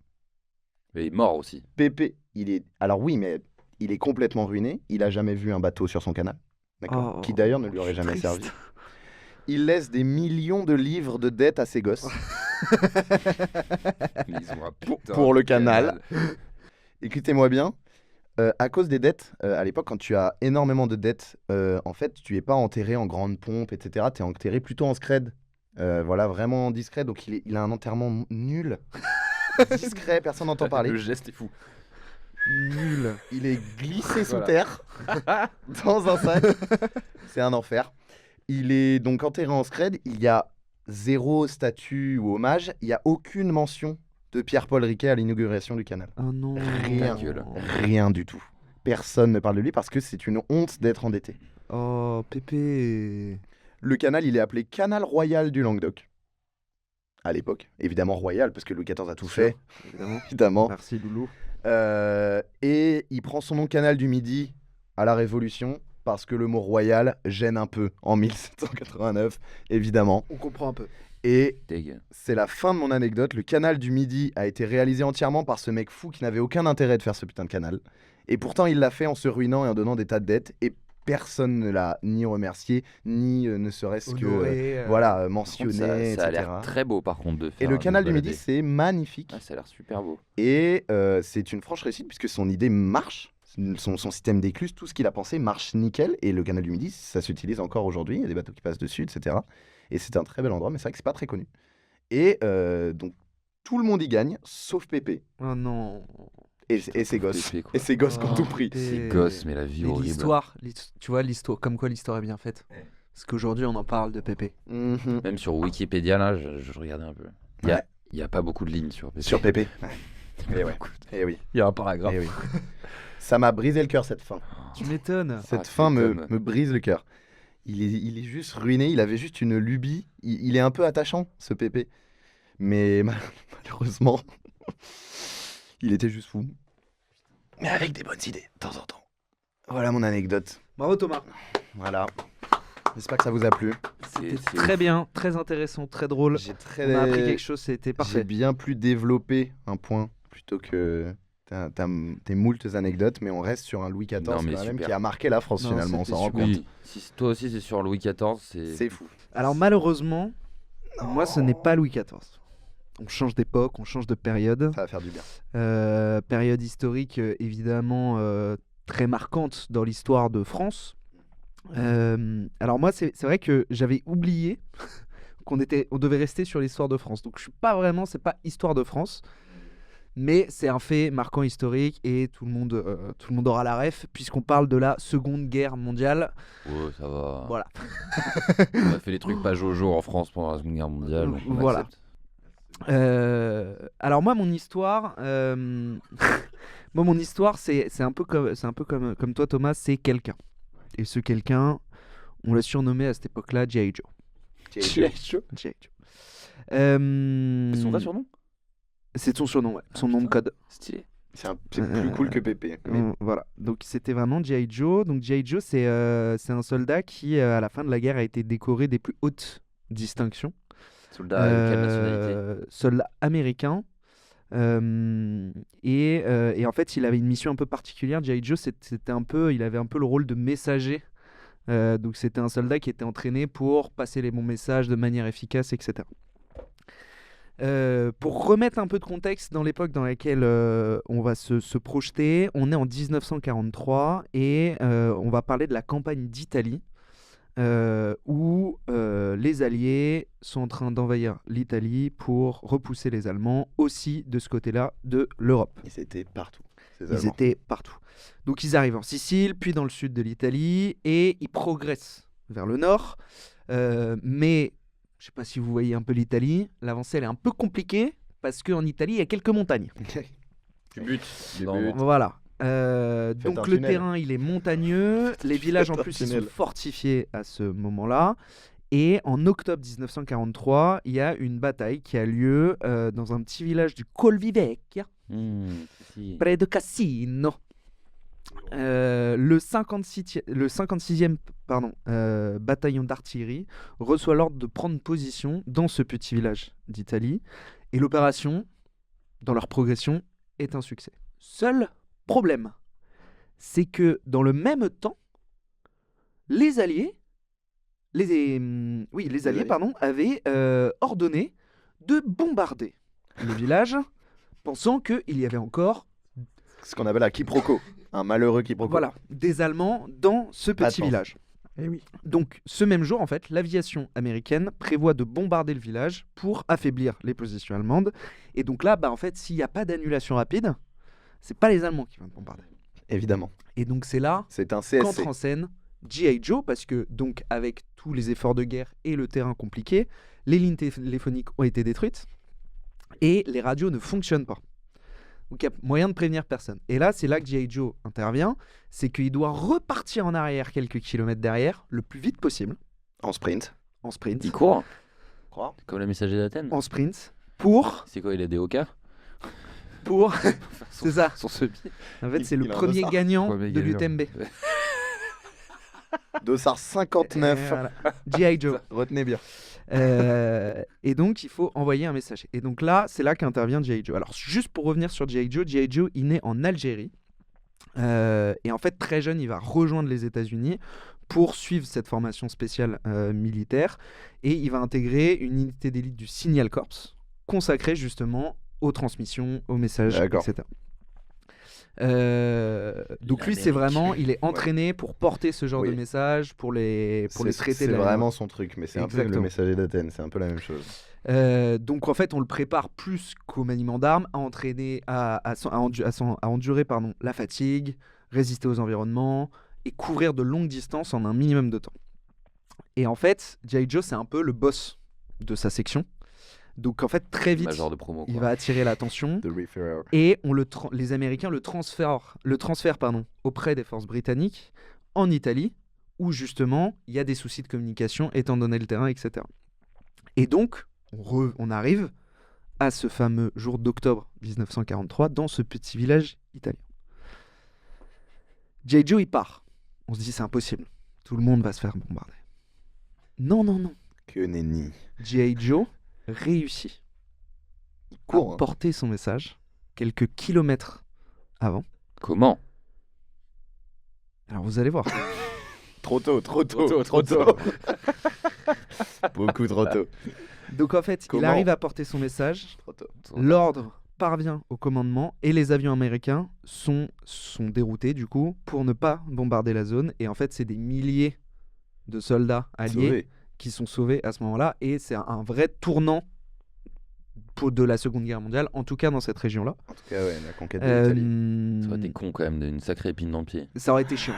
Mais il est mort aussi. Pépé, il est... Alors oui, mais il est complètement ruiné. Il a jamais vu un bateau sur son canal. D'accord. Oh, Qui d'ailleurs ne lui je aurait suis jamais triste. servi. Il laisse des millions de livres de dettes à ses gosses. Mais ils ont un putain pour de le canal. Écoutez-moi bien. À cause des dettes, à l'époque, quand tu as énormément de dettes, en fait, tu es pas enterré en grande pompe, etc. Tu es enterré plutôt en scred. Voilà, vraiment discret. Donc, il a un enterrement nul, discret, personne n'entend parler. Le geste est fou. Nul. Il est glissé sous Voilà. terre, dans un sac. C'est un enfer. Il est donc enterré en scred. Il y a 0 statue ou hommage. Il n'y a aucune mention de Pierre-Paul Riquet à l'inauguration du canal. Oh non. Rien. Ta gueule. Rien du tout. Personne ne parle de lui parce que c'est une honte d'être endetté. Oh, Pépé. Le canal, il est appelé Canal Royal du Languedoc. À l'époque, évidemment royal, parce que Louis XIV a tout Sûr. fait, Évidemment. évidemment. Merci, Loulou. Et il prend son nom Canal du Midi à la Révolution, parce que le mot royal gêne un peu en 1789, évidemment. On comprend un peu. Et Deg. c'est la fin de mon anecdote. Le canal du Midi a été réalisé entièrement par ce mec fou qui n'avait aucun intérêt de faire ce putain de canal. Et pourtant, il l'a fait en se ruinant et en donnant des tas de dettes. Et personne ne l'a ni remercié, ni ne serait-ce que Honoré, voilà, Par contre, mentionné, ça a etc. l'air très beau par contre de faire. Et le de canal se du Midi, balader. c'est magnifique. Ah, ça a l'air super beau. Et c'est une franche réussite puisque son idée marche. Son système d'écluse, tout ce qu'il a pensé marche nickel. Et le canal du Midi, ça s'utilise encore aujourd'hui. Il y a des bateaux qui passent dessus, etc. Et c'est un très bel endroit, mais c'est vrai que c'est pas très connu. Et donc, tout le monde y gagne, sauf Pépé. Oh non. Et ses gosses. Pépé, quoi. Et ses gosses qui ont Oh, tout pris. Pépé. C'est gosse, mais la vie Mais horrible. l'histoire, tu vois, l'histoire, comme quoi l'histoire est bien faite. Parce qu'aujourd'hui, on en parle de Pépé. Mhm. Même sur Wikipédia, là, je regardais un peu. Il Ouais. y a pas beaucoup de lignes sur Pépé. Sur Pépé. Et ouais. Et oui. Il y a un paragraphe. Eh oui. Ça m'a brisé le cœur cette fin. Tu m'étonnes. Cette Ah, fin tu me, m'étonnes. me brise le cœur. Il est juste ruiné, il avait juste une lubie. Il est un peu attachant, ce Pépé. Mais malheureusement, il était juste fou. Mais avec des bonnes idées, de temps en temps. Voilà mon anecdote. Bravo Thomas. Voilà. J'espère que ça vous a plu. C'était très bien, très intéressant, très drôle. J'ai très... On a appris quelque chose, c'était J'ai parfait. bien pu développer un point plutôt que tes moultes anecdotes, mais on reste sur un Louis XIV Non, mais quand même super. qui a marqué la France Non, finalement, on c'était s'en rend super. compte. Oui, si toi aussi c'est sur Louis XIV, C'est fou. Alors malheureusement, moi ce n'est pas Louis XIV. On change d'époque, on change de période. Ça va faire du bien. Période historique évidemment très marquante dans l'histoire de France. Alors moi c'est vrai que j'avais oublié on devait rester sur l'histoire de France. Donc je suis pas vraiment, c'est pas histoire de France. Mais c'est un fait marquant historique et tout le monde aura la ref puisqu'on parle de la Seconde Guerre mondiale. Ouais, ça va. Voilà. On a fait des trucs pas jojo en France pendant la Seconde Guerre mondiale. donc on Voilà. accepte. Alors moi mon histoire, c'est un peu comme toi Thomas, c'est quelqu'un. Et ce quelqu'un, on l'a surnommé à cette époque-là G.I. Joe. G.I. Joe. C'est son vrai surnom C'est son surnom, ouais. Son nom de putain. code. Stylé. C'est plus cool que Pépé. Voilà. Donc c'était vraiment G.I. Joe. Donc G.I. Joe, c'est un soldat qui, à la fin de la guerre, a été décoré des plus hautes distinctions. Soldat de quelle nationalité Soldat américain. Et en fait, il avait une mission un peu particulière. G.I. Joe, il avait un peu le rôle de messager. Donc c'était un soldat qui était entraîné pour passer les bons messages de manière efficace, etc. Pour remettre un peu de contexte dans l'époque dans laquelle on va se projeter, on est en 1943 et on va parler de la campagne d'Italie où les Alliés sont en train d'envahir l'Italie pour repousser les Allemands aussi de ce côté-là de l'Europe. Ils étaient partout. Ils étaient partout. Donc ils arrivent en Sicile, puis dans le sud de l'Italie et ils progressent vers le nord. Mais je ne sais pas si vous voyez un peu l'Italie, l'avancée elle est un peu compliquée parce qu'en Italie il y a quelques montagnes. Du but. Du Non, but. Voilà. Faites Donc un le tunnel. terrain il est montagneux, les villages en Faites un plus ils sont tunnel. fortifiés à ce moment-là. Et en octobre 1943, il y a une bataille qui a lieu dans un petit village du Colvivecchia, Si. près de Cassino. Le 56e bataillon d'artillerie reçoit l'ordre de prendre position dans ce petit village d'Italie. Et l'opération, dans leur progression, est un succès. Seul problème, c'est que dans le même temps, les Alliés, avaient ordonné de bombarder le village, pensant qu'il y avait encore Ce qu'on appelle un quiproquo. Un malheureux quiproquo. voilà, des Allemands dans ce Pas de petit chance. village. Eh oui. Donc, ce même jour, en fait, l'aviation américaine prévoit de bombarder le village pour affaiblir les positions allemandes. Et donc là, en fait, s'il n'y a pas d'annulation rapide, c'est pas les Allemands qui vont bombarder. Évidemment. Et donc, c'est là C'est un qu'entre CSC. en scène G.I. Joe, parce que, donc, avec tous les efforts de guerre et le terrain compliqué, les lignes téléphoniques ont été détruites et les radios ne fonctionnent pas. Donc, il y a moyen de prévenir personne. Et là, c'est là que G.I. Joe intervient, c'est qu'il doit repartir en arrière quelques kilomètres derrière, le plus vite possible, En sprint. en sprint, Il court, Crois. comme le messager d'Athènes. en sprint, pour, C'est quoi, il a des hauts c'est ça. Son semi. En fait, c'est le il a un premier dossard. gagnant Premier de gagnant. l'UTMB. Dossard 59. Voilà. G.I. Joe. Retenez bien. Et donc, il faut envoyer un messager. Et donc là, c'est là qu'intervient G.I. Joe. Alors, juste pour revenir sur G.I. Joe, il naît en Algérie. Et en fait, très jeune, il va rejoindre les États-Unis pour suivre cette formation spéciale militaire. Et il va intégrer une unité d'élite du Signal Corps, consacrée justement aux transmissions, aux messages, D'accord. etc. Donc lui, c'est L'Amérique. vraiment, il est entraîné pour porter ce genre Oui. de messages, pour les traiter C'est de la vraiment son truc, mais c'est un peu le Exactement. messager d'Athènes, c'est un peu la même chose. Donc en fait, on le prépare plus qu'au maniement d'armes, à entraîner, à endurer la fatigue, résister aux environnements et couvrir de longues distances en un minimum de temps. Et en fait, G.I. Joe, c'est un peu le boss de sa section. Donc en fait, très vite, Major de promo. il quoi. va attirer l'attention. The Referrer. Et les Américains le transfèrent auprès des forces britanniques en Italie, où justement il y a des soucis de communication étant donné le terrain, etc. Et donc on arrive à ce fameux jour d'octobre 1943 dans ce petit village italien. G.I. Joe il part. On se dit c'est impossible, tout le monde va se faire bombarder. Non. Que nenni. G.I. Joe réussit Il à court. Hein. porter son message quelques kilomètres avant. Comment Alors vous allez voir. Trop tôt. Beaucoup trop tôt. Donc en fait, il Comment arrive à porter son message, Trop tôt. l'ordre parvient au commandement et les avions américains sont déroutés du coup pour ne pas bombarder la zone. Et en fait, c'est des milliers de soldats alliés Sauvé. qui sont sauvés à ce moment-là. Et c'est un vrai tournant de la Seconde Guerre mondiale, en tout cas dans cette région-là. En tout cas, ouais, la conquête de l'Italie. Ça aurait été con quand même, d'une sacrée épine dans le pied. Ça aurait été chiant.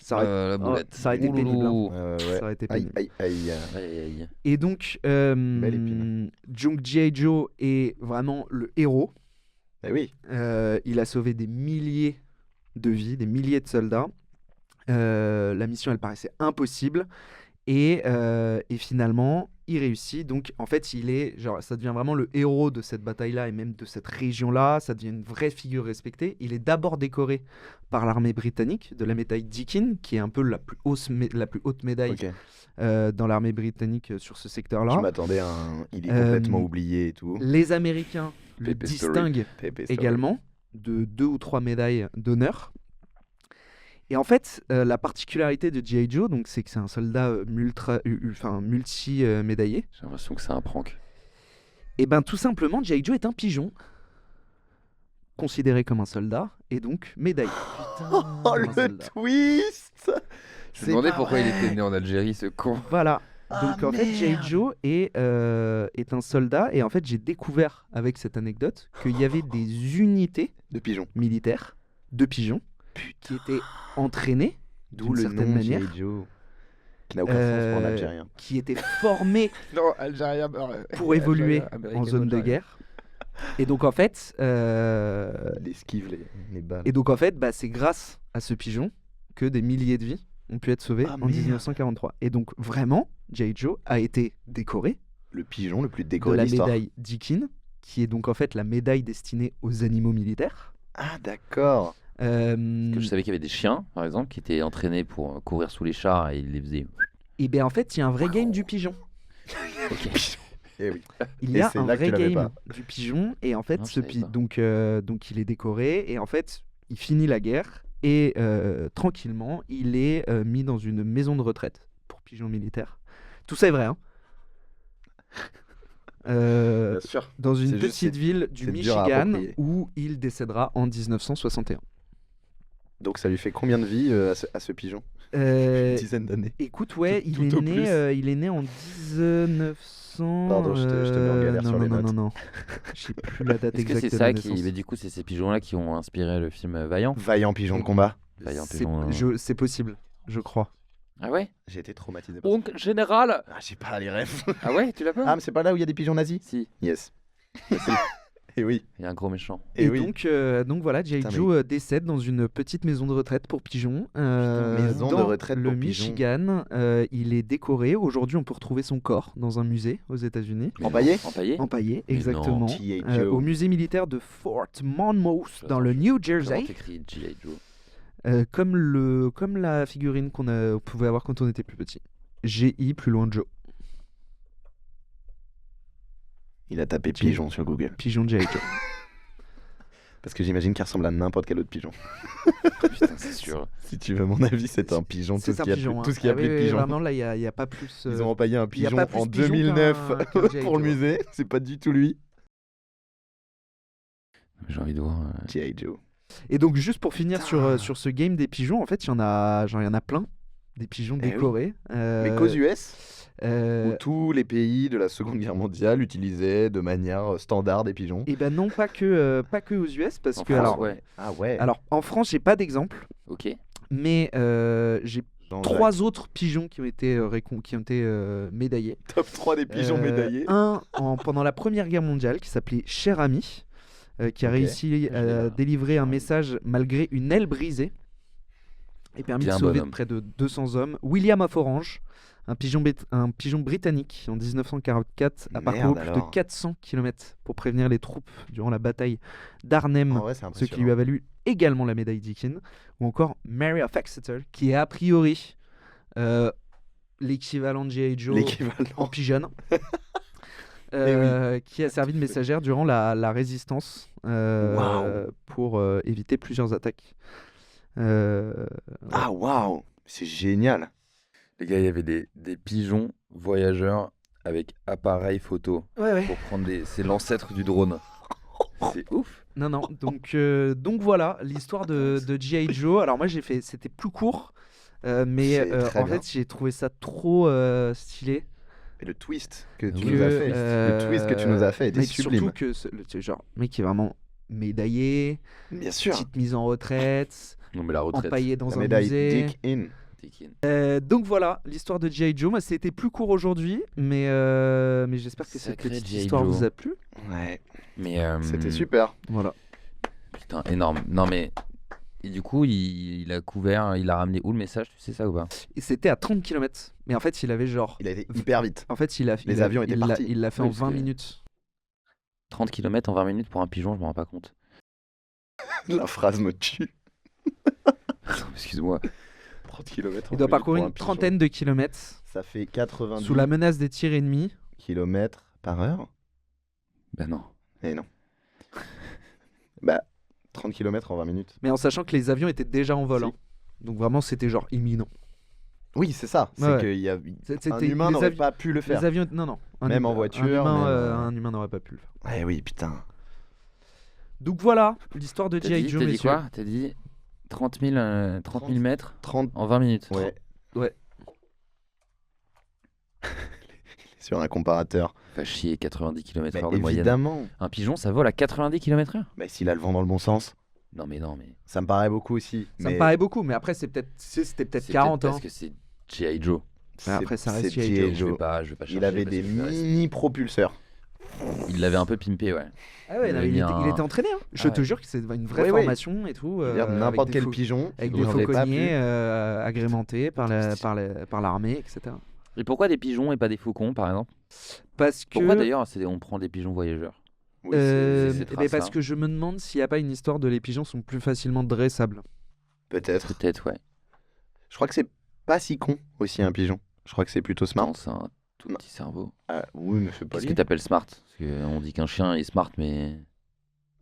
Ça aurait, La boulette. ça aurait été pénible, hein. Ouloulou. Ouais. ça aurait été Aïe, pénible. aïe. Aïe, aïe. Et donc, épine. G.I. Joe est vraiment le héros. Eh oui. Il a sauvé des milliers de vies, des milliers de soldats. La mission, elle paraissait impossible. Et finalement, il réussit. Donc, en fait, ça devient vraiment le héros de cette bataille-là et même de cette région-là. Ça devient une vraie figure respectée. Il est d'abord décoré par l'armée britannique de la médaille Deakin, qui est un peu la plus haute médaille Ok. dans l'armée britannique sur ce secteur-là. Je m'attendais à un. Il est complètement oublié et tout. Les Américains le Pepe Story. distinguent Pepe Story. également de 2 ou 3 médailles d'honneur. Et en fait, la particularité de G.I. Joe, donc, c'est que c'est un soldat multi-médaillé. J'ai l'impression que c'est un prank. Et bien tout simplement, G.I. Joe est un pigeon, considéré comme un soldat, et donc médaillé. Oh, Un le soldat. twist. Je me demandais pourquoi il était né en Algérie, ce con. Voilà. Ah, Donc en fait, G.I. merde. Joe est un soldat, et en fait, j'ai découvert avec cette anecdote qu'il y avait des unités De pigeon. militaires de pigeons qui étaient entraînés D'où d'une le certaine nom manière, G.I. Joe. Qui n'a aucun sens pour un euh, Algérien. qui étaient formés Non, Algérien. pour évoluer en zone de guerre. Et donc en fait, Il esquive les balles. et donc en fait, c'est grâce à ce pigeon que des milliers de vies ont pu être sauvées Ah, en merde. 1943. Et donc vraiment, G.I. Joe a été décoré Le pigeon le plus de décoré de la l'histoire. médaille Deakin, qui est donc en fait la médaille destinée aux animaux militaires. Ah, d'accord. Que je savais qu'il y avait des chiens, par exemple, qui étaient entraînés pour courir sous les chars et ils les faisaient. Et bien en fait, il y a un vrai game du pigeon. Eh oui. Il y Et a c'est un là que vrai tu l'avais game pas. du pigeon. Et en fait, Non, je savais pas. donc il est décoré. Et en fait, il finit la guerre. Et tranquillement, il est mis dans une maison de retraite pour pigeons militaires. Tout ça est vrai, hein. euh, Bien sûr. dans une C'est juste, petite ville du c'est dur à Michigan approprier. où il décédera en 1961. Donc ça lui fait combien de vies à ce pigeon? Une Euh, dizaine d'années. Écoute, ouais, Tout au plus. il est né en 1900. Pardon, je te mets en galère non, sur non, les non, notes. non, non. Je sais plus la date Est-ce que exacte c'est de la ça naissance. qui. Mais du coup, c'est ces pigeons-là qui ont inspiré le film Vaillant. Vaillant pigeon de combat. Vaillant C'est pigeon. c'est possible, je crois. Ah ouais. J'ai été traumatisé par ça. Donc, général. Ah, j'ai pas les rêves. Ah ouais, tu l'as pas? Ah, mais c'est pas là où il y a des pigeons nazis? Si, Yes. Et oui. il y a un gros méchant. Et oui. Donc voilà, G.I. Putain, Joe décède dans une petite maison de retraite pour pigeons. maison de dans retraite le pour pigeons. Michigan. Il est décoré. Aujourd'hui, on peut retrouver son corps dans un musée aux États-Unis. Mais Empaillé non, Empaillé. Empaillé, Mais exactement. non. G.I. Joe. Au musée militaire de Fort Monmouth dans le New Jersey. Comment t'écris G.I. Joe? Comme la figurine on pouvait avoir quand on était plus petit. G.I. plus loin de Joe. Il a tapé pigeon sur Google. Pigeon G.I. Joe. Parce que j'imagine qu'il ressemble à n'importe quel autre pigeon. Putain, c'est sûr. Si tu veux mon avis, c'est un pigeon. C'est un pigeon. Tout ce qui a plus de pigeon. Vraiment, là, il n'y a pas plus. Ils ont empaillé un y a pigeon pas plus en pigeon 2009 qu'un G.I. pour le Joe. musée. C'est pas du tout lui. J'ai envie de voir. G.I. Joe. Et donc, juste pour finir Putain. sur ce game des pigeons, en fait, il y en a plein. Des pigeons Eh oui. décorés. Mais qu'aux US, euh, où tous les pays de la Seconde Guerre mondiale utilisaient de manière standard des pigeons. Et ben non, pas que aux US, parce En que France, alors, ouais. Ah ouais. alors en France, j'ai pas d'exemple, Ok. mais j'ai Jean-Jacques. 3 autres pigeons qui ont été médaillés. Top 3 des pigeons médaillés. Un pendant la Première Guerre mondiale qui s'appelait Cher Ami, qui a Ok. réussi Je à l'ai là. délivrer un message malgré une aile brisée et permis Bien de sauver bonhomme. près de 200 hommes. William Afforange, un pigeon britannique en 1944, a Merde, parcouru plus de alors. 400 km pour prévenir les troupes durant la bataille d'Arnhem, En vrai, c'est ce impressionnant. qui lui a valu également la médaille Deakin, ou encore Mary of Exeter, qui est a priori l'équivalent de G.I. Joe en L'équivalent. pigeonne, qui a servi de messagère durant la résistance Waouh. pour éviter plusieurs attaques. Ah waouh. C'est génial. Les gars, il y avait des pigeons voyageurs avec appareil photo Ouais. pour prendre des. C'est l'ancêtre du drone. C'est ouf. Non, donc voilà l'histoire de G.I. Joe. Alors moi c'était plus court, mais C'est très en bien. fait j'ai trouvé ça trop stylé. Et le twist que tu Que, nous as fait. Le twist que tu nous as fait était mec, sublime. Surtout que genre mec qui est vraiment médaillé, Bien sûr. petite mise en retraite, Non, mais la retraite. empaillé dans La un médaille musée. Dick In. Tekken. Donc voilà l'histoire de G.I. Joe. Moi c'était plus court aujourd'hui, mais j'espère que cette Sacré petite G.I. histoire Joe. vous a plu. Ouais. Mais. C'était super. Voilà. Putain, énorme. Non, mais. Et du coup, il a couvert, il a ramené où le message, tu sais ça ou pas? Et c'était à 30 km. Mais en fait il avait genre. Il a été hyper vite. En fait Les avions étaient partis. Il l'a fait Oui, en parce 20 que- minutes. 30 km en 20 minutes pour un pigeon, je me rends pas compte. La phrase me tue. Excuse-moi. 30 km. Il doit parcourir une trentaine de kilomètres Ça fait 90 sous la menace des tirs ennemis. km par heure. Ben non. Eh non. Bah, 30 km en 20 minutes. Mais en sachant que les avions étaient déjà en vol. Si. hein. Donc vraiment, c'était genre imminent. Oui, c'est ça. C'est Ouais. qu'il y a... C'était- un humain les n'aurait avi- pas pu le faire. Les avions, non. Même en un voiture, humain, même, un humain n'aurait pas pu le faire. Eh oui, putain. Donc voilà l'histoire de T'as G.I. dit, Joe, t'as dit messieurs. quoi? T'as dit 30 000 mètres 30. en 20 minutes. Ouais. Ouais. Sur un comparateur. Fait chier, 90 km/h Mais de moyenne. évidemment. Un pigeon, ça vole à 90 km/h? Mais s'il a le vent dans le bon sens, Non, mais non, mais. ça me paraît beaucoup aussi. Ça mais me paraît beaucoup, mais après c'était peut-être C'est 40 peut-être ans. parce que c'est G.I. Joe. c'est- après, ça reste c'est G.I. G.I. Je vais Joe. pas chercher. Il avait parce des que je vais rester- mini propulseurs. Il l'avait un peu pimpé, ouais. Ah ouais, Il non, avait il mis était, il un- était entraîné. hein. Je Ah te ouais. jure que c'est une vraie Oui, oui. formation et tout. Je veux dire, n'importe avec des quel faux- pigeon. Avec il des n'aurait pas fauconniers pu. agrémentés par l'armée, etc. Et pourquoi des pigeons et pas des faucons, par exemple? Parce que, Pourquoi d'ailleurs on prend des pigeons voyageurs? Oui, c'est- c'est eh ben, trace, parce hein. que je me demande s'il n'y a pas une histoire de les pigeons sont plus facilement dressables. Peut-être. Peut-être, ouais. Je crois que c'est pas si con aussi un pigeon. Je crois que c'est plutôt smart. Non, c'est un tout Non. petit cerveau. Ah, oui, mais c'est pas Qu'est-ce lié. que t'appelles smart? Parce qu'on dit qu'un chien est smart, mais.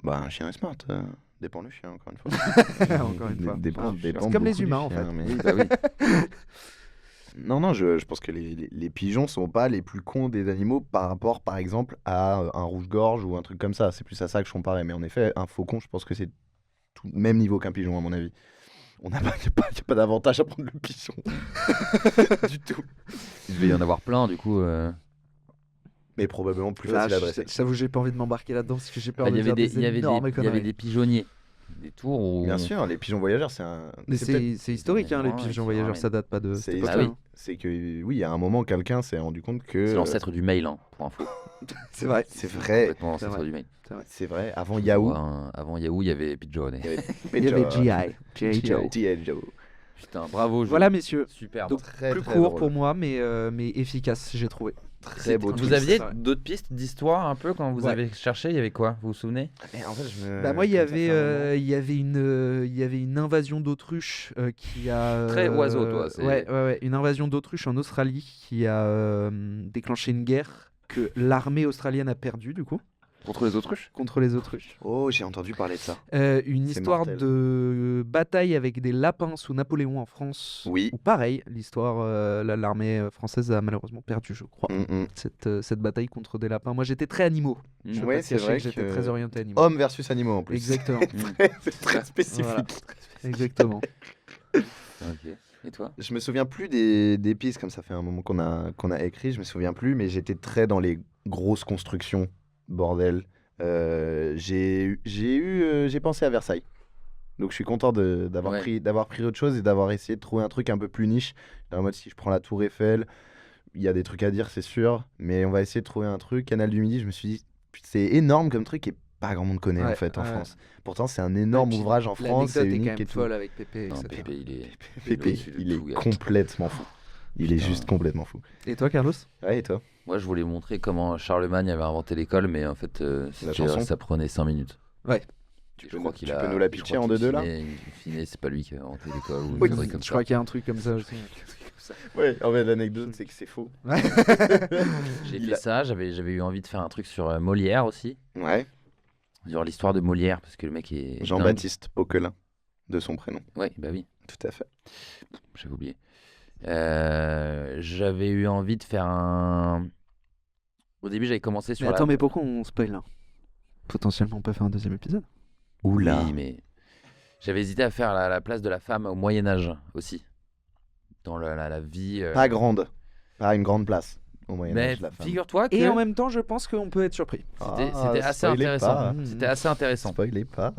Bah, un chien est smart. Dépend du chien, encore une fois. Encore une fois. Dépend C'est dépend comme les beaucoup du humains, en chien, fait. mais- Oui, bah oui. Non, je pense que les pigeons sont pas les plus cons des animaux par rapport, par exemple, à un rouge-gorge ou un truc comme ça. C'est plus à ça que je comparais. Mais en effet, un faucon, je pense que c'est tout même niveau qu'un pigeon, à mon avis. Il n'y a pas d'avantage à prendre le pigeon. Du tout. Il devait y en avoir plein, du coup. Mais probablement plus Là, facile à dresser. j'avoue, j'ai pas envie de m'embarquer là-dedans parce que j'ai peur Bah, de faire des énormes il y avait conneries. des pigeonniers. Des tours où. Bien sûr, les pigeons voyageurs, c'est un. Mais peut-être- c'est historique, hein, les Ouais, pigeons qui voyageurs, ramènent. ça date pas de c'est cette époque-là. Ah oui. hein. c'est que, oui, à un moment, quelqu'un s'est rendu compte que. C'est l'ancêtre du mail, hein, pour info. C'est vrai. C'est vrai, Complètement C'est l'ancêtre vrai. du mail. c'est vrai. Avant Yahoo. Avant Yahoo, il y avait Pigeon. Il y avait G.I. Joe. G.I. Joe. Putain, bravo. Jules. Voilà, messieurs. Super. Donc, Très, plus très court drôle. pour moi, mais efficace, j'ai trouvé. Très beau. Vous twist. aviez ça, ouais. d'autres pistes d'histoire un peu quand vous Ouais. avez cherché? Il y avait quoi? Vous vous souvenez? Mais en fait, Bah moi, il y comme ça fait un moment. avait, il y avait une invasion d'autruches qui a. Très oiseau, toi, c'est- Ouais, une invasion d'autruches en Australie qui a déclenché une guerre que l'armée australienne a perdue du coup Contre les autruches? contre les autruches. Oh, j'ai entendu parler de ça. Une C'est histoire mortel. de bataille avec des lapins sous Napoléon en France. Oui. Ou pareil, l'histoire, l'armée française a malheureusement perdu, je crois, Mm, mm. cette bataille contre des lapins. Moi, j'étais très animaux. Je vais Ouais, pas te c'est cacher vrai que j'étais que- très orienté animaux. Hommes versus animaux en plus. Exactement. C'est très spécifique. Voilà. Exactement. Ok. Et toi? Je me souviens plus des pistes, comme ça fait un moment qu'on a écrit, je me souviens plus, mais j'étais très dans les grosses constructions, bordel. J'ai pensé à Versailles. Donc je suis content d'avoir Ouais. pris autre chose et d'avoir essayé de trouver un truc un peu plus niche. Dans le mode, si je prends la Tour Eiffel, il y a des trucs à dire, c'est sûr, mais on va essayer de trouver un truc. Canal du Midi, je me suis dit, c'est énorme comme truc et pas grand monde connaît en Ouais, fait en ouais. France. Pourtant, c'est un énorme Et puis, ouvrage en France, c'est l'anecdote est unique quand et même tout. folle avec Pépé, Non, etc. Pépé, il est. Pépé, au-dessus de il est tout, gars. complètement fou. Il est Putain. juste complètement fou. Et toi, Carlos? Ouais, et toi? Moi, je voulais montrer comment Charlemagne avait inventé l'école, mais en fait, chanson. ça prenait 5 minutes. Ouais. Je peux crois nous- qu'il tu a- peux nous la je pitcher crois en qu'in 2-2 là fine- in fine, c'est pas lui qui a inventé l'école ou Oui, une connerie comme Je ça. crois qu'il y a un truc comme ça aussi. Ouais, en fait, l'anecdote, c'est que c'est faux. J'ai Il fait a- ça, j'avais eu envie de faire un truc sur Molière aussi, Ouais, sur l'histoire de Molière, parce que le mec est dingue. Jean-Baptiste Poquelin, de son prénom. Ouais, bah oui, Tout à fait. j'avais oublié. J'avais eu envie de faire un... Au début, j'avais commencé sur Mais la... attends, mais pourquoi on spoil là? Potentiellement, on peut faire un deuxième épisode. Oula. Oui, mais j'avais hésité à faire la place de la femme au Moyen-Âge aussi. Dans la vie... Pas grande. Pas une grande place au Mais Moyen-Âge, la femme. figure-toi que Et en même temps, je pense qu'on peut être surpris. c'était Ah, assez spoilez intéressant. pas. C'était assez intéressant. Spoilez pas.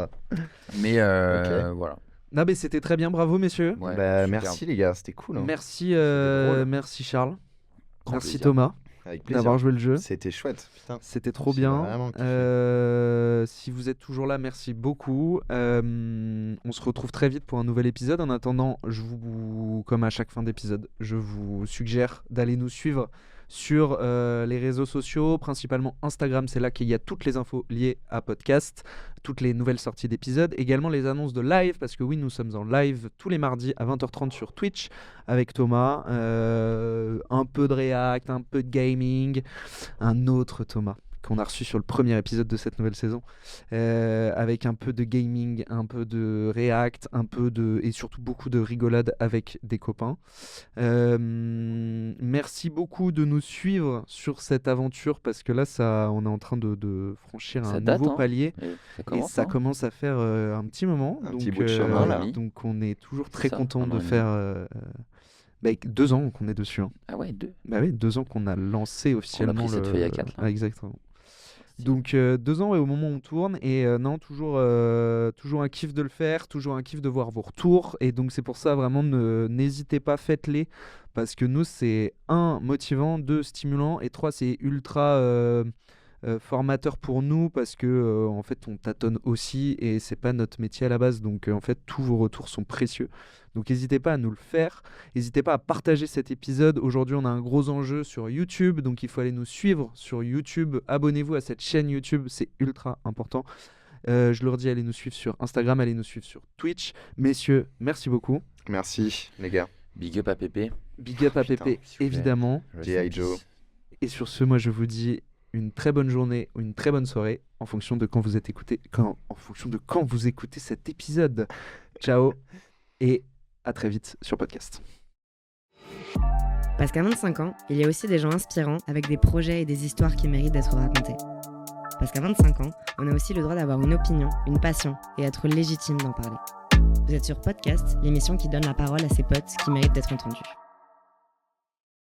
Mais Ok. voilà. Non, mais c'était très bien, bravo messieurs. Ouais, Bah, superbe. merci les gars, c'était cool. Hein. Merci, drôle. merci Charles. Grand Merci plaisir. Thomas Avec plaisir. d'avoir joué le jeu. C'était chouette, putain. C'était trop J'ai bien. vraiment kiffé. Si vous êtes toujours là, merci beaucoup. On se retrouve très vite pour un nouvel épisode. En attendant, comme à chaque fin d'épisode, je vous suggère d'aller nous suivre sur les réseaux sociaux, principalement Instagram. C'est là qu'il y a toutes les infos liées à podcast, toutes les nouvelles sorties d'épisodes, également les annonces de live, parce que oui, nous sommes en live tous les mardis à 20h30 sur Twitch avec Thomas. Un peu de React, un peu de gaming, un autre Thomas qu'on a reçu sur le premier épisode de cette nouvelle saison, avec un peu de gaming, un peu de React, et surtout beaucoup de rigolade avec des copains. Merci beaucoup de nous suivre sur cette aventure, parce que là, on est en train de franchir Ça un date, nouveau hein. palier. Et ça Et commence, ça hein. commence à faire un petit moment. Un donc, petit bout de chemin, là. donc on est toujours très ça, content un an de et demi. faire... 2 ans qu'on est dessus. Hein. Ah ouais, 2. Bah oui, 2 ans qu'on a lancé officiellement. pris cette feuille A4, là. Ah, exactement. Donc 2 ans, ouais, au moment où on tourne. Et non, toujours un kiff de le faire, toujours un kiff de voir vos retours. Et donc c'est pour ça, vraiment, n'hésitez pas, faites-les. Parce que nous, c'est 1, motivant, 2, stimulant, et 3, c'est ultra formateur pour nous, parce que en fait, on tâtonne aussi, et c'est pas notre métier à la base. Donc en fait, tous vos retours sont précieux. Donc n'hésitez pas à nous le faire, n'hésitez pas à partager cet épisode. Aujourd'hui, on a un gros enjeu sur YouTube, donc il faut aller nous suivre sur YouTube. Abonnez-vous à cette chaîne YouTube, c'est ultra important. Je leur dis, allez nous suivre sur Instagram, allez nous suivre sur Twitch. Messieurs, merci beaucoup. Merci les gars. Big up à Pépé. Big up à Putain, Pépé, s'il vous plaît. évidemment. G.I. Joe. Et sur ce, moi je vous dis une très bonne journée ou une très bonne soirée en fonction de quand vous êtes écouté, en fonction de quand vous écoutez cet épisode. Ciao et à très vite sur podcast. Parce qu'à 25 ans, il y a aussi des gens inspirants avec des projets et des histoires qui méritent d'être racontées. Parce qu'à 25 ans, on a aussi le droit d'avoir une opinion, une passion et être légitime d'en parler. Vous êtes sur Podcast, l'émission qui donne la parole à ses potes qui méritent d'être entendus.